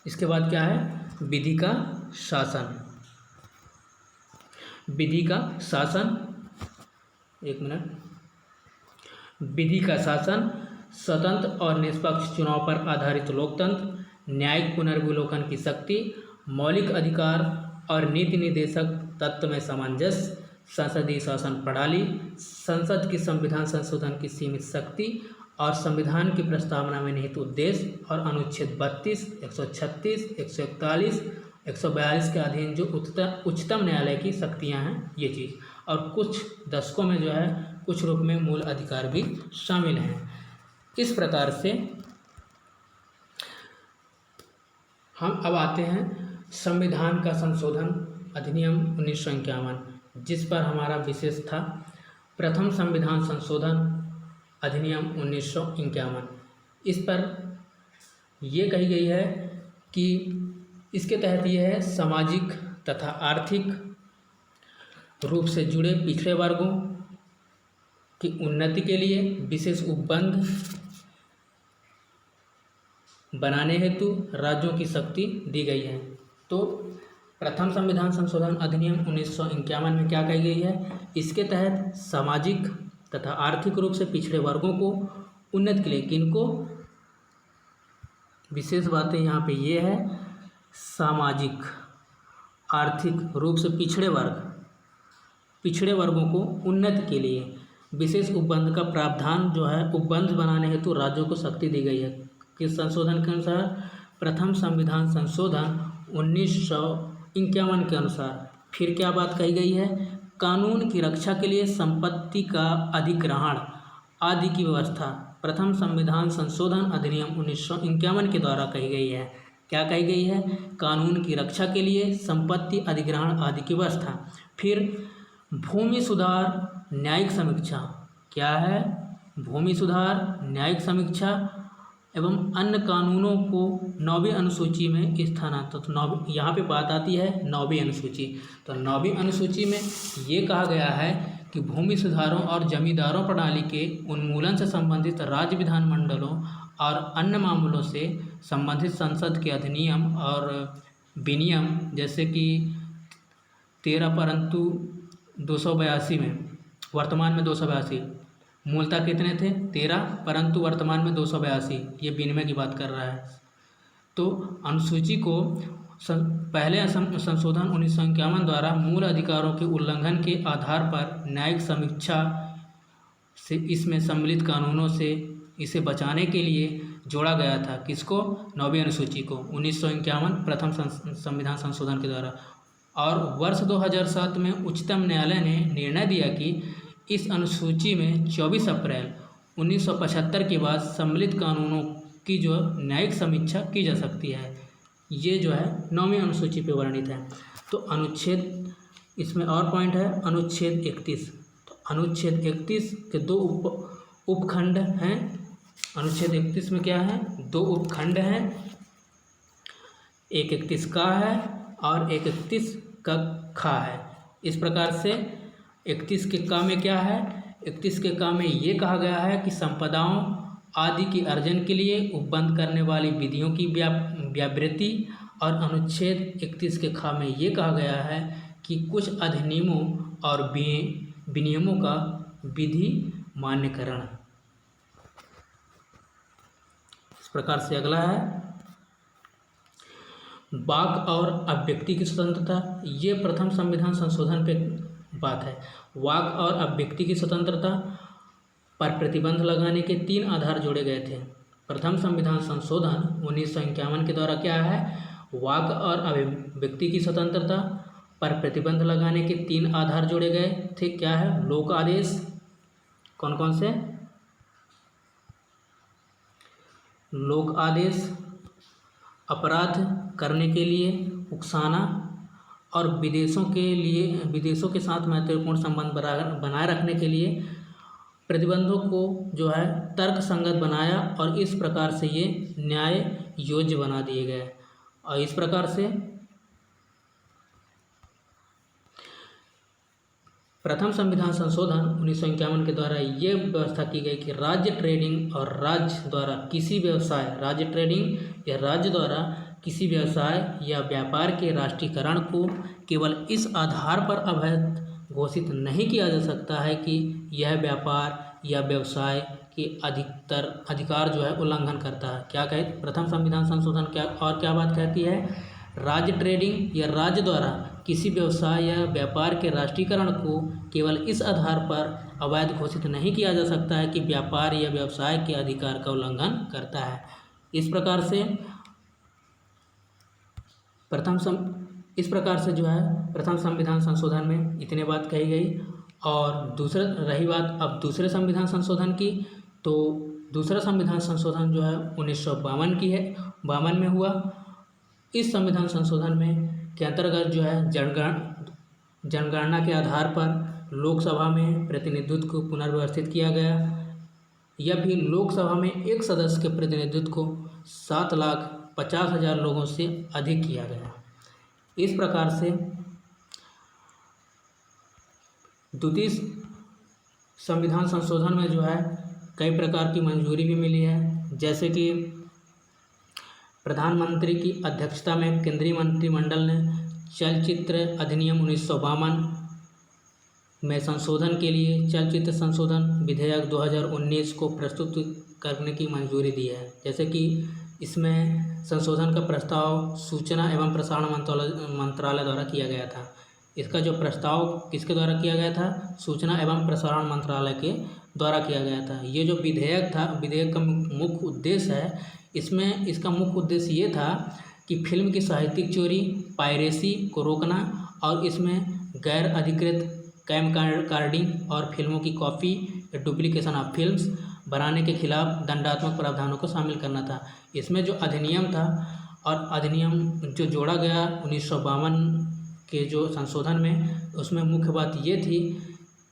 इसके बाद क्या है, विधि का शासन। विधि का शासन, एक मिनट, विधि का शासन, स्वतंत्र और निष्पक्ष चुनाव पर आधारित लोकतंत्र, न्यायिक पुनर्विलोकन की शक्ति, मौलिक अधिकार और नीति निर्देशक तत्व में सामंजस्य, संसदीय शासन प्रणाली, संसद की संविधान संशोधन की सीमित शक्ति और संविधान की प्रस्तावना में निहित उद्देश्य, और अनुच्छेद 32, 136, 141, 142 के अधीन जो उच्चतम न्यायालय की शक्तियां हैं, ये चीज़, और कुछ दशकों में जो है कुछ रूप में मूल अधिकार भी शामिल हैं। इस प्रकार से हम अब आते हैं संविधान का संशोधन अधिनियम 1951, जिस पर हमारा विशेष था प्रथम संविधान संशोधन अधिनियम 1951। इस पर यह कही गई है कि इसके तहत यह है सामाजिक तथा आर्थिक रूप से जुड़े पिछड़े वर्गों की उन्नति के लिए विशेष उपबंध बनाने हेतु राज्यों की शक्ति दी गई है। तो प्रथम संविधान संशोधन अधिनियम 1951 में क्या कही गई है, इसके तहत सामाजिक तथा आर्थिक रूप से पिछड़े वर्गों को उन्नति के लिए, किनको, विशेष बातें यहाँ पे ये है, सामाजिक आर्थिक रूप से पिछड़े वर्गों को उन्नति के लिए विशेष उपबंध का प्रावधान जो है, उपबंध बनाने हेतु राज्यों को शक्ति दी गई है। किस संशोधन के अनुसार, प्रथम संविधान संशोधन 1951 के अनुसार। फिर क्या बात कही गई है, कानून की रक्षा के लिए संपत्ति का अधिग्रहण आदि की व्यवस्था प्रथम संविधान संशोधन अधिनियम 1951 के द्वारा कही गई है। क्या कही गई है, कानून की रक्षा के लिए संपत्ति अधिग्रहण आदि की व्यवस्था। फिर भूमि सुधार न्यायिक समीक्षा, क्या है, भूमि सुधार न्यायिक समीक्षा एवं अन्य कानूनों को 9वीं अनुसूची में स्थानांतरित। तो यहाँ पे बात आती है 9वीं अनुसूची। तो 9वीं अनुसूची में ये कहा गया है कि भूमि सुधारों और जमींदारों प्रणाली के उन्मूलन से संबंधित राज्य विधानमंडलों और अन्य मामलों से संबंधित संसद के अधिनियम और विनियम, जैसे कि 13 परंतु 282 में, वर्तमान में 282, मूलतः कितने थे, 13, परंतु वर्तमान में 282, ये विनिमय की बात कर रहा है। तो अनुसूची को पहले संशोधन 1951 द्वारा मूल अधिकारों के उल्लंघन के आधार पर न्यायिक समीक्षा से इसमें सम्मिलित कानूनों से इसे बचाने के लिए जोड़ा गया था। किसको, 9वीं अनुसूची को 1951 प्रथम संविधान संशोधन के द्वारा। और वर्ष 2007 में उच्चतम न्यायालय ने निर्णय दिया कि इस अनुसूची में 24 अप्रैल 1975 के बाद सम्मिलित कानूनों की जो न्यायिक समीक्षा की जा सकती है। ये जो है 9वीं अनुसूची पे वर्णित है। तो अनुच्छेद, इसमें और पॉइंट है, अनुच्छेद 31। तो अनुच्छेद 31 के 2 उपखंड हैं। अनुच्छेद 31 में क्या है, 2 उपखंड हैं, एक 31 का है और एक 31 का खा है। इस प्रकार से 31 के का में क्या है, 31 के का में ये कहा गया है कि संपदाओं आदि की अर्जन के लिए उपबंध करने वाली विधियों की व्यावृत्ति, और अनुच्छेद 31 के खा में ये कहा गया है कि कुछ अधिनियमों और विनियमों का विधि मान्यकरण। इस प्रकार से अगला है वाक और अभिव्यक्ति की स्वतंत्रता। ये प्रथम संविधान संशोधन पे बात है। वाक और अभिव्यक्ति की स्वतंत्रता पर प्रतिबंध लगाने के 3 आधार जोड़े गए थे। प्रथम संविधान संशोधन 1951 के द्वारा क्या है, वाक और अभिव्यक्ति की स्वतंत्रता पर प्रतिबंध लगाने के 3 आधार जोड़े गए थे। क्या है, लोक आदेश, कौन कौन से, लोक आदेश, अपराध करने के लिए उकसाना और विदेशों के साथ महत्वपूर्ण संबंध बनाए रखने के लिए प्रतिबंधों को जो है तर्क संगत बनाया और इस प्रकार से ये न्याय योग्य बना दिए गए। और इस प्रकार से प्रथम संविधान संशोधन 1951 के द्वारा ये व्यवस्था की गई कि राज्य ट्रेडिंग और राज्य द्वारा किसी व्यवसाय राज्य ट्रेडिंग या राज्य द्वारा किसी व्यवसाय या व्यापार के राष्ट्रीयकरण को केवल इस आधार पर अवैध घोषित नहीं किया जा सकता है कि यह व्यापार या व्यवसाय के अधिकार जो है उल्लंघन करता है। क्या कहे प्रथम संविधान संशोधन क्या बात कहती है? राज्य ट्रेडिंग या राज्य द्वारा किसी व्यवसाय या व्यापार के राष्ट्रीयकरण को केवल इस आधार पर अवैध घोषित नहीं किया जा सकता है कि व्यापार या व्यवसाय के अधिकार का उल्लंघन करता है। इस प्रकार से जो है प्रथम संविधान संशोधन में इतने बात कही गई। और रही बात अब दूसरे संविधान संशोधन की, तो दूसरा संविधान संशोधन जो है 1952 की है, 52 में हुआ। इस संविधान संशोधन में के अंतर्गत जो है जनगणना के आधार पर लोकसभा में प्रतिनिधित्व को पुनर्व्यवस्थित किया गया। यह भी लोकसभा में एक सदस्य के प्रतिनिधित्व को 7,50,000 लोगों से अधिक किया गया। इस प्रकार से द्वितीय संविधान संशोधन में जो है कई प्रकार की मंजूरी भी मिली है, जैसे कि प्रधानमंत्री की अध्यक्षता में केंद्रीय मंत्रिमंडल ने चलचित्र अधिनियम 1952 में संशोधन के लिए चलचित्र संशोधन विधेयक 2019 को प्रस्तुत करने की मंजूरी दी है। जैसे कि इसमें संशोधन का प्रस्ताव सूचना एवं प्रसारण मंत्रालय द्वारा किया गया था। इसका जो प्रस्ताव किसके द्वारा किया गया था? सूचना एवं प्रसारण मंत्रालय के द्वारा किया गया था। ये जो विधेयक था, विधेयक का मुख्य उद्देश्य है, इसका मुख्य उद्देश्य ये था कि फिल्म की साहित्यिक चोरी, पायरेसी को रोकना और इसमें गैर अधिकृत कैमकॉर्डिंग और फिल्मों की कॉपी या डुप्लीकेशन ऑफ फिल्म्स बनाने के खिलाफ दंडात्मक प्रावधानों को शामिल करना था। इसमें जो अधिनियम था और अधिनियम जो जोड़ा गया 1952 के जो संशोधन में, उसमें मुख्य बात ये थी,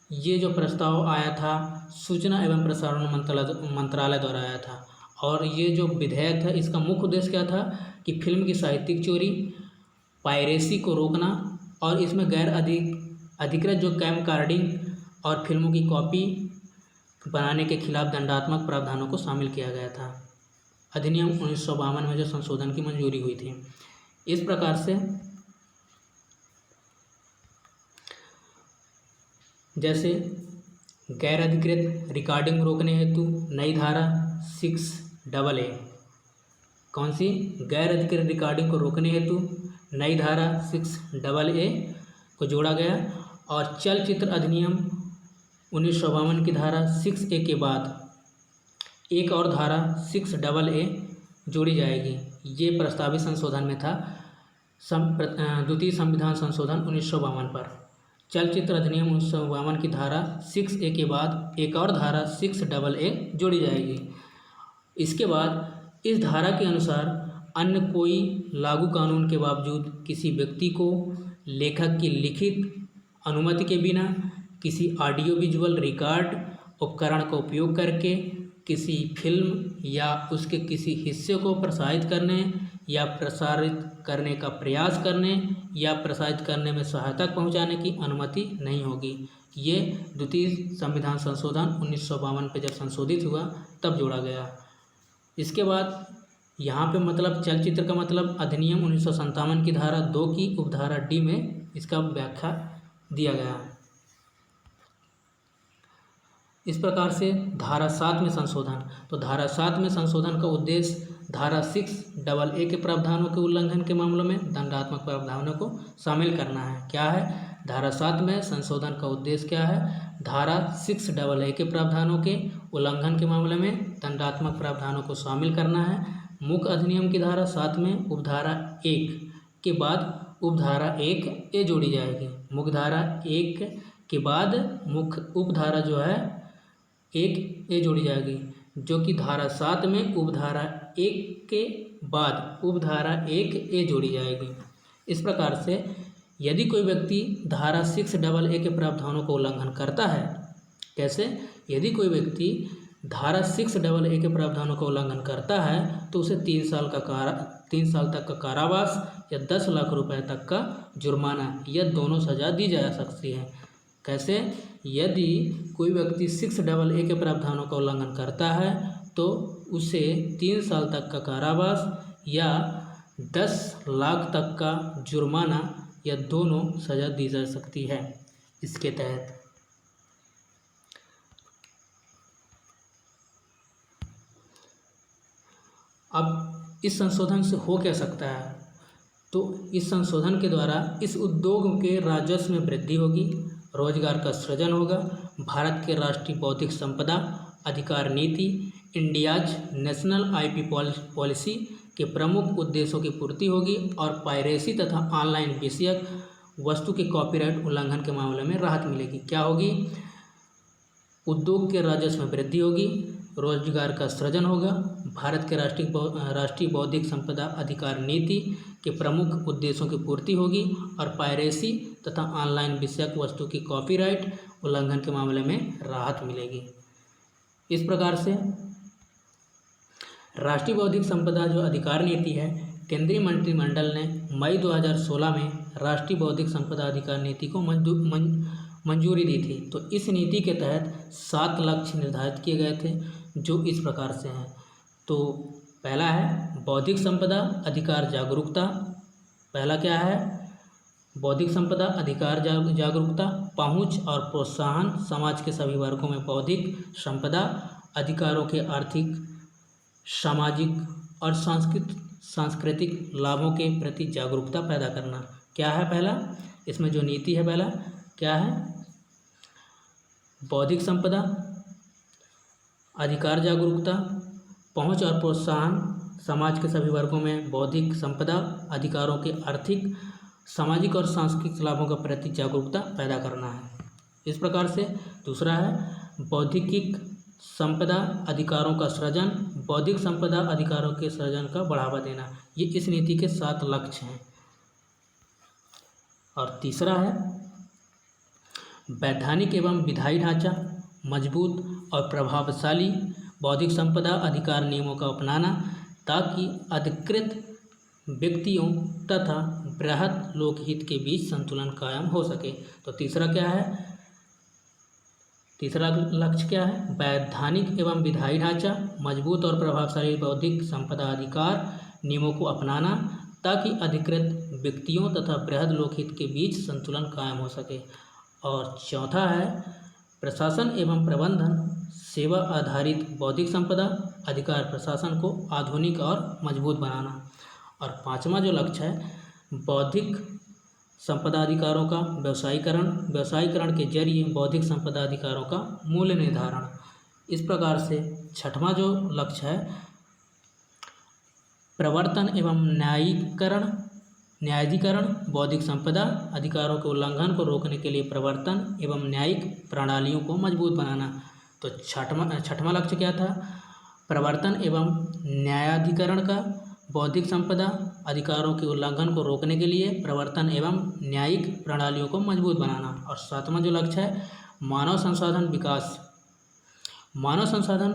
ये जो प्रस्ताव आया था सूचना एवं प्रसारण मंत्रालय द्वारा आया था। और ये जो विधेयक था इसका मुख्य उद्देश्य क्या था कि फिल्म की साहित्यिक चोरी, पायरेसी को रोकना और इसमें गैर अधिकृत जो कैमकॉर्डिंग और फिल्मों की कॉपी बनाने के खिलाफ दंडात्मक प्रावधानों को शामिल किया गया था। अधिनियम 1952 में जो संशोधन की मंजूरी हुई थी। इस प्रकार से जैसे गैर अधिकृत रिकॉर्डिंग रोकने हेतु नई धारा 6AA, कौन सी? गैर अधिकृत रिकॉर्डिंग को रोकने हेतु नई धारा 6AA को जोड़ा गया। और चलचित्र अधिनियम 1952 की धारा 6A के बाद एक और धारा 6AA जोड़ी जाएगी। ये प्रस्तावित संशोधन में था द्वितीय संविधान संशोधन 1952 पर। चलचित्र अधिनियम 1952 की धारा 6A के बाद एक और धारा 6AA जोड़ी जाएगी। इसके बाद इस धारा के अनुसार अन्य कोई लागू कानून के बावजूद किसी व्यक्ति को लेखक की लिखित अनुमति के बिना किसी ऑडियो विजुअल रिकॉर्ड उपकरण का उपयोग करके किसी फिल्म या उसके किसी हिस्से को प्रसारित करने या प्रसारित करने का प्रयास करने या प्रसारित करने में सहायता पहुंचाने की अनुमति नहीं होगी। ये द्वितीय संविधान संशोधन 1952 पे जब संशोधित हुआ तब जोड़ा गया। इसके बाद यहाँ पे मतलब चलचित्र का मतलब अधिनियम 1957 की धारा 2 की उपधारा D में इसका व्याख्या दिया गया। इस प्रकार से धारा 7 में संशोधन, तो धारा 7 में संशोधन का उद्देश्य धारा 6AA के प्रावधानों के उल्लंघन के मामलों में दंडात्मक प्रावधानों को शामिल करना है। क्या है? धारा 7 में संशोधन का उद्देश्य क्या है? धारा 6AA के प्रावधानों के उल्लंघन के मामले में दंडात्मक प्रावधानों को शामिल करना है। मुख्य अधिनियम की धारा 7 में उपधारा 1 के बाद उपधारा 1A जोड़ी जाएगी। मुख्य धारा 1 के बाद मुख्य उपधारा जो है 1A जोड़ी जाएगी, जो कि धारा 7 में उपधारा 1 के बाद उपधारा 1A जोड़ी जाएगी। इस प्रकार से यदि कोई व्यक्ति धारा 6AA के प्रावधानों का उल्लंघन करता है, कैसे? यदि कोई व्यक्ति धारा 6AA के प्रावधानों का उल्लंघन करता है तो उसे 3 साल तक का कारावास या 10 लाख रुपए तक का जुर्माना या दोनों सजा दी जा सकती है। कैसे? यदि कोई व्यक्ति 6AA के प्रावधानों का उल्लंघन करता है तो उसे 3 साल तक का कारावास या 10 लाख तक का जुर्माना या दोनों सजा दी जा सकती है इसके तहत। अब इस संशोधन से हो क्या सकता है? तो इस संशोधन के द्वारा इस उद्योग के राजस्व में वृद्धि होगी, रोजगार का सृजन होगा, भारत के राष्ट्रीय बौद्धिक संपदा अधिकार नीति, इंडियाज नेशनल आईपी पॉलिसी के प्रमुख उद्देश्यों की पूर्ति होगी और पायरेसी तथा ऑनलाइन विषयक वस्तु के कॉपीराइट उल्लंघन के मामले में राहत मिलेगी। क्या होगी? उद्योग के राजस्व में वृद्धि होगी, रोजगार का सृजन होगा, भारत के राष्ट्रीय बौद्धिक संपदा अधिकार नीति के प्रमुख उद्देश्यों की पूर्ति होगी और पायरेसी तथा ऑनलाइन विषयक वस्तु की कॉपीराइट उल्लंघन के मामले में राहत मिलेगी। इस प्रकार से राष्ट्रीय बौद्धिक संपदा जो अधिकार नीति है, केंद्रीय मंत्रिमंडल ने मई 2016 में राष्ट्रीय बौद्धिक संपदा अधिकार नीति को मंजूरी दी थी। तो इस नीति के तहत 7 लक्ष्य निर्धारित किए गए थे जो इस प्रकार से हैं। तो पहला है बौद्धिक संपदा अधिकार जागरूकता। पहला क्या है? बौद्धिक संपदा अधिकार जागरूकता, पहुंच और प्रोत्साहन समाज के सभी वर्गों में बौद्धिक संपदा अधिकारों के आर्थिक, सामाजिक और सांस्कृतिक लाभों के प्रति जागरूकता पैदा करना। क्या है पहला? इसमें जो नीति है पहला क्या है? बौद्धिक संपदा अधिकार जागरूकता, पहुंच और प्रोत्साहन समाज के सभी वर्गों में बौद्धिक संपदा अधिकारों के आर्थिक, सामाजिक और सांस्कृतिक लाभों के प्रति जागरूकता पैदा करना है। इस प्रकार से दूसरा है बौद्धिक संपदा अधिकारों का सृजन, बौद्धिक संपदा अधिकारों के सृजन का बढ़ावा देना। ये इस नीति के 7 लक्ष्य हैं। और तीसरा है वैधानिक एवं विधायी ढांचा, मजबूत और प्रभावशाली बौद्धिक संपदा अधिकार नियमों का अपनाना ताकि अधिकृत व्यक्तियों तथा बृहद लोकहित के बीच संतुलन कायम हो सके। तो तीसरा क्या है? तीसरा लक्ष्य क्या है? वैधानिक एवं विधायी ढांचा, मजबूत और प्रभावशाली बौद्धिक संपदा अधिकार नियमों को अपनाना ताकि अधिकृत व्यक्तियों तथा बृहद लोकहित के बीच संतुलन कायम हो सके। और चौथा है प्रशासन एवं प्रबंधन सेवा आधारित बौद्धिक संपदा अधिकार प्रशासन को आधुनिक और मजबूत बनाना। और पांचवा जो लक्ष्य है बौद्धिक संपदा अधिकारों का व्यवसायीकरण के जरिए बौद्धिक संपदा अधिकारों का मूल्य निर्धारण। इस प्रकार से छठवां जो लक्ष्य है प्रवर्तन एवं न्यायाधिकरण बौद्धिक संपदा अधिकारों के उल्लंघन को रोकने के लिए प्रवर्तन एवं न्यायिक प्रणालियों को मजबूत बनाना। तो छठवां लक्ष्य क्या था? प्रवर्तन एवं न्यायाधिकरण का बौद्धिक संपदा अधिकारों के उल्लंघन को रोकने के लिए प्रवर्तन एवं न्यायिक प्रणालियों को मजबूत बनाना। और सातवां जो लक्ष्य है मानव संसाधन विकास, मानव संसाधन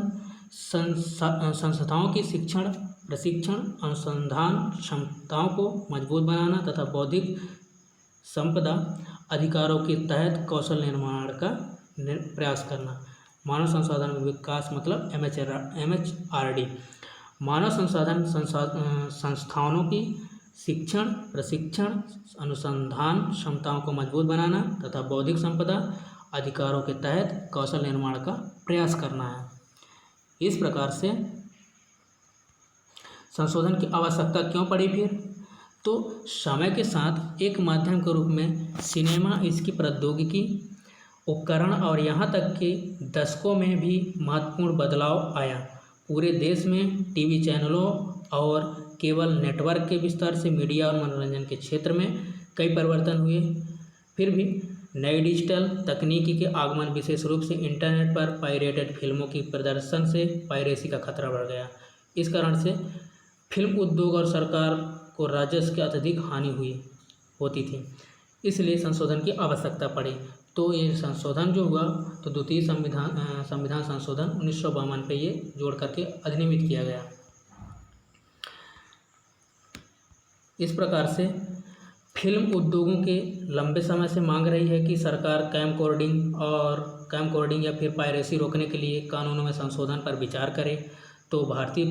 संस्थाओं की शिक्षण, प्रशिक्षण, अनुसंधान क्षमताओं को मजबूत बनाना तथा बौद्धिक संपदा अधिकारों के तहत कौशल निर्माण का प्रयास करना। मानव संसाधन विकास मतलब MHRD। मानव संसाधन संस्थानों की शिक्षण, प्रशिक्षण, अनुसंधान क्षमताओं को मजबूत बनाना तथा बौद्धिक संपदा अधिकारों के तहत कौशल निर्माण का प्रयास करना है। इस प्रकार से संशोधन की आवश्यकता क्यों पड़ी फिर? तो समय के साथ एक माध्यम के रूप में सिनेमा, इसकी प्रौद्योगिकी, उपकरण और यहाँ तक कि दशकों में भी महत्वपूर्ण बदलाव आया। पूरे देश में टीवी चैनलों और केबल नेटवर्क के विस्तार से मीडिया और मनोरंजन के क्षेत्र में कई परिवर्तन हुए। फिर भी नई डिजिटल तकनीकी के आगमन, विशेष रूप से इंटरनेट पर पायरेटेड फिल्मों की प्रदर्शन से पायरेसी का खतरा बढ़ गया। इस कारण से फिल्म उद्योग और सरकार को राजस्व की अत्यधिक हानि होती थी, इसलिए संशोधन की आवश्यकता पड़ी। तो ये संशोधन जो हुआ तो द्वितीय संविधान संशोधन 1952 पे ये जोड़ करके अधिनियमित किया गया। इस प्रकार से फिल्म उद्योगों के लंबे समय से मांग रही है कि सरकार कैमकोर्डिंग या फिर पायरेसी रोकने के लिए कानूनों में संशोधन पर विचार करे। तो भारतीय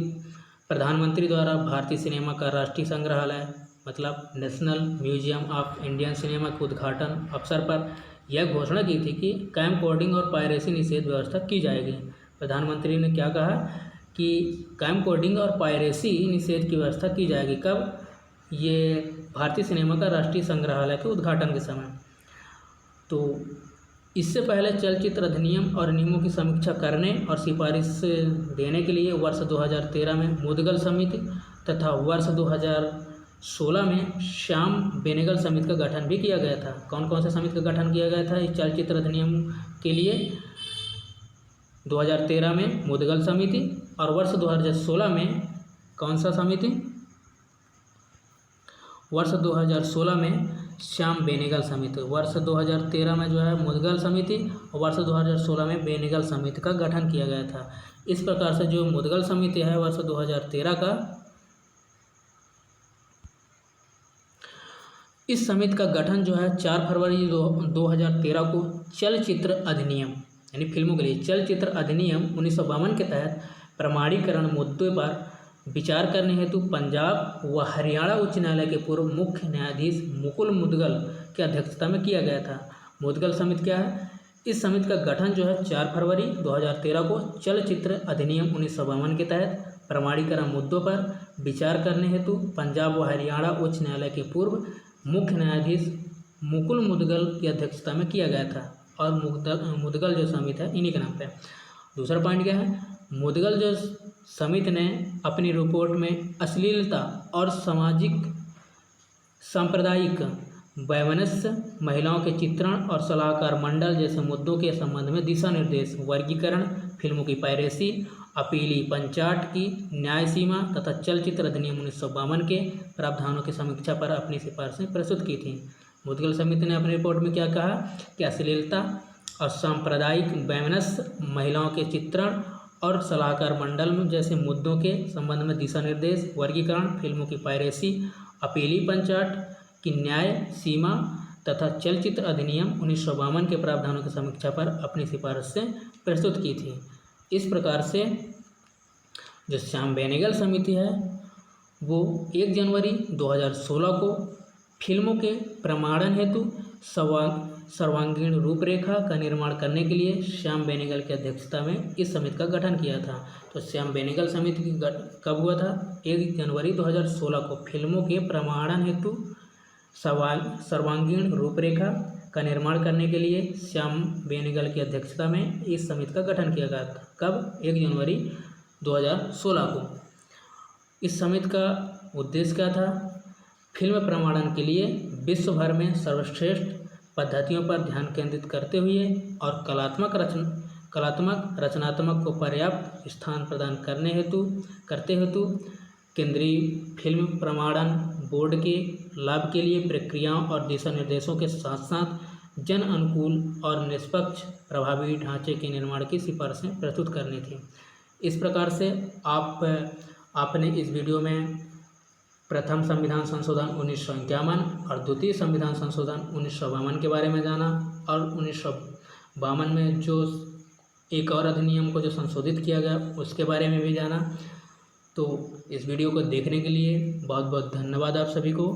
प्रधानमंत्री द्वारा भारतीय सिनेमा का राष्ट्रीय संग्रहालय मतलब national museum of Indian cinema के उद्घाटन अवसर पर यह घोषणा की थी कि कैमकोर्डिंग और पायरेसी निषेध व्यवस्था की जाएगी। प्रधानमंत्री ने क्या कहा कि कैमकोर्डिंग और पायरेसी निषेध की व्यवस्था की जाएगी। कब? ये भारतीय सिनेमा का राष्ट्रीय संग्रहालय के उद्घाटन के समय। तो इससे पहले चलचित्र अधिनियम और नियमों की समीक्षा करने और सिफारिश देने के लिए वर्ष 2013 में मुदगल समिति तथा वर्ष 2016 में श्याम बेनेगल समिति का गठन भी किया गया था। कौन कौन से समिति का गठन किया गया था इस चलचित्र अधिनियम के लिए? 2013 में मुदगल समिति और वर्ष 2016 में कौन सा समिति? वर्ष 2016 में श्याम बेनेगल समिति। वर्ष 2013 में जो है मुदगल समिति और वर्ष 2016 में बेनेगल समिति का गठन किया गया था। इस प्रकार से जो मुदगल समिति है वर्ष 2013 का, इस समिति का गठन जो है 4 फरवरी 2013 को चलचित्र अधिनियम यानी फिल्मों के लिए चलचित्र अधिनियम 1952 के तहत प्रमाणीकरण मुद्दे पर विचार करने हेतु पंजाब व हरियाणा उच्च न्यायालय के पूर्व मुख्य न्यायाधीश मुकुल मुदगल की अध्यक्षता में किया गया था। मुदगल समिति क्या है? इस समिति का गठन जो है 4 फरवरी 2013 को चलचित्र अधिनियम 1952 के तहत प्रमाणीकरण मुद्दों पर विचार करने हेतु पंजाब व हरियाणा उच्च न्यायालय के पूर्व मुख्य न्यायाधीश मुकुल मुदगल की अध्यक्षता में किया गया था। और मुदगल जो समिति है इन्हीं के नाम पे। दूसरा पॉइंट क्या है? मुदगल जो समिति ने अपनी रिपोर्ट में अश्लीलता और सामाजिक सांप्रदायिक वैमनस्य, महिलाओं के चित्रण और सलाहकार मंडल जैसे मुद्दों के संबंध में दिशा निर्देश, वर्गीकरण, फिल्मों की पायरेसी, अपीली पंचाट की न्याय सीमा तथा चलचित्र अधिनियम 1952 के प्रावधानों की समीक्षा पर अपनी सिफारिशें प्रस्तुत की थी। मुदगल समिति ने अपनी रिपोर्ट में क्या कहा कि अश्लीलता और सांप्रदायिक वैमनस्य, महिलाओं के चित्रण और सलाहकार मंडल जैसे मुद्दों के संबंध में दिशा निर्देश, वर्गीकरण, फिल्मों की पायरेसी, अपीली पंचाट की न्याय सीमा तथा चलचित्र अधिनियम 1952 के प्रावधानों की समीक्षा पर अपनी सिफारिशें प्रस्तुत की थी। इस प्रकार से जो श्याम बेनेगल समिति है वो 1 जनवरी 2016 को फिल्मों के प्रमाणन हेतु सर्वांगीण रूपरेखा का निर्माण करने के लिए श्याम बेनेगल की अध्यक्षता में इस समिति का गठन किया था। तो श्याम बेनेगल समिति की कब हुआ था? 1 जनवरी 2016 को फिल्मों के प्रमाणन हेतु सर्वांगीण रूपरेखा का निर्माण करने के लिए श्याम बेनेगल की अध्यक्षता में इस समिति का गठन किया गया था। कब? 1 जनवरी 2016 को। इस समिति का उद्देश्य क्या था? फिल्म प्रमाणन के लिए विश्व भर में सर्वश्रेष्ठ पद्धतियों पर ध्यान केंद्रित करते हुए और कलात्मक रचनात्मक को पर्याप्त स्थान प्रदान करते हेतु केंद्रीय फिल्म प्रमाणन बोर्ड के लाभ के लिए प्रक्रियाओं और दिशा निर्देशों के साथ साथ जन अनुकूल और निष्पक्ष प्रभावी ढांचे के निर्माण की सिफारिशें प्रस्तुत करनी थी। इस प्रकार से आपने इस वीडियो में प्रथम संविधान संशोधन 1951 और द्वितीय संविधान संशोधन 1952 के बारे में जाना और 1952 में जो एक और अधिनियम को जो संशोधित किया गया उसके बारे में भी जाना। तो इस वीडियो को देखने के लिए बहुत बहुत धन्यवाद आप सभी को।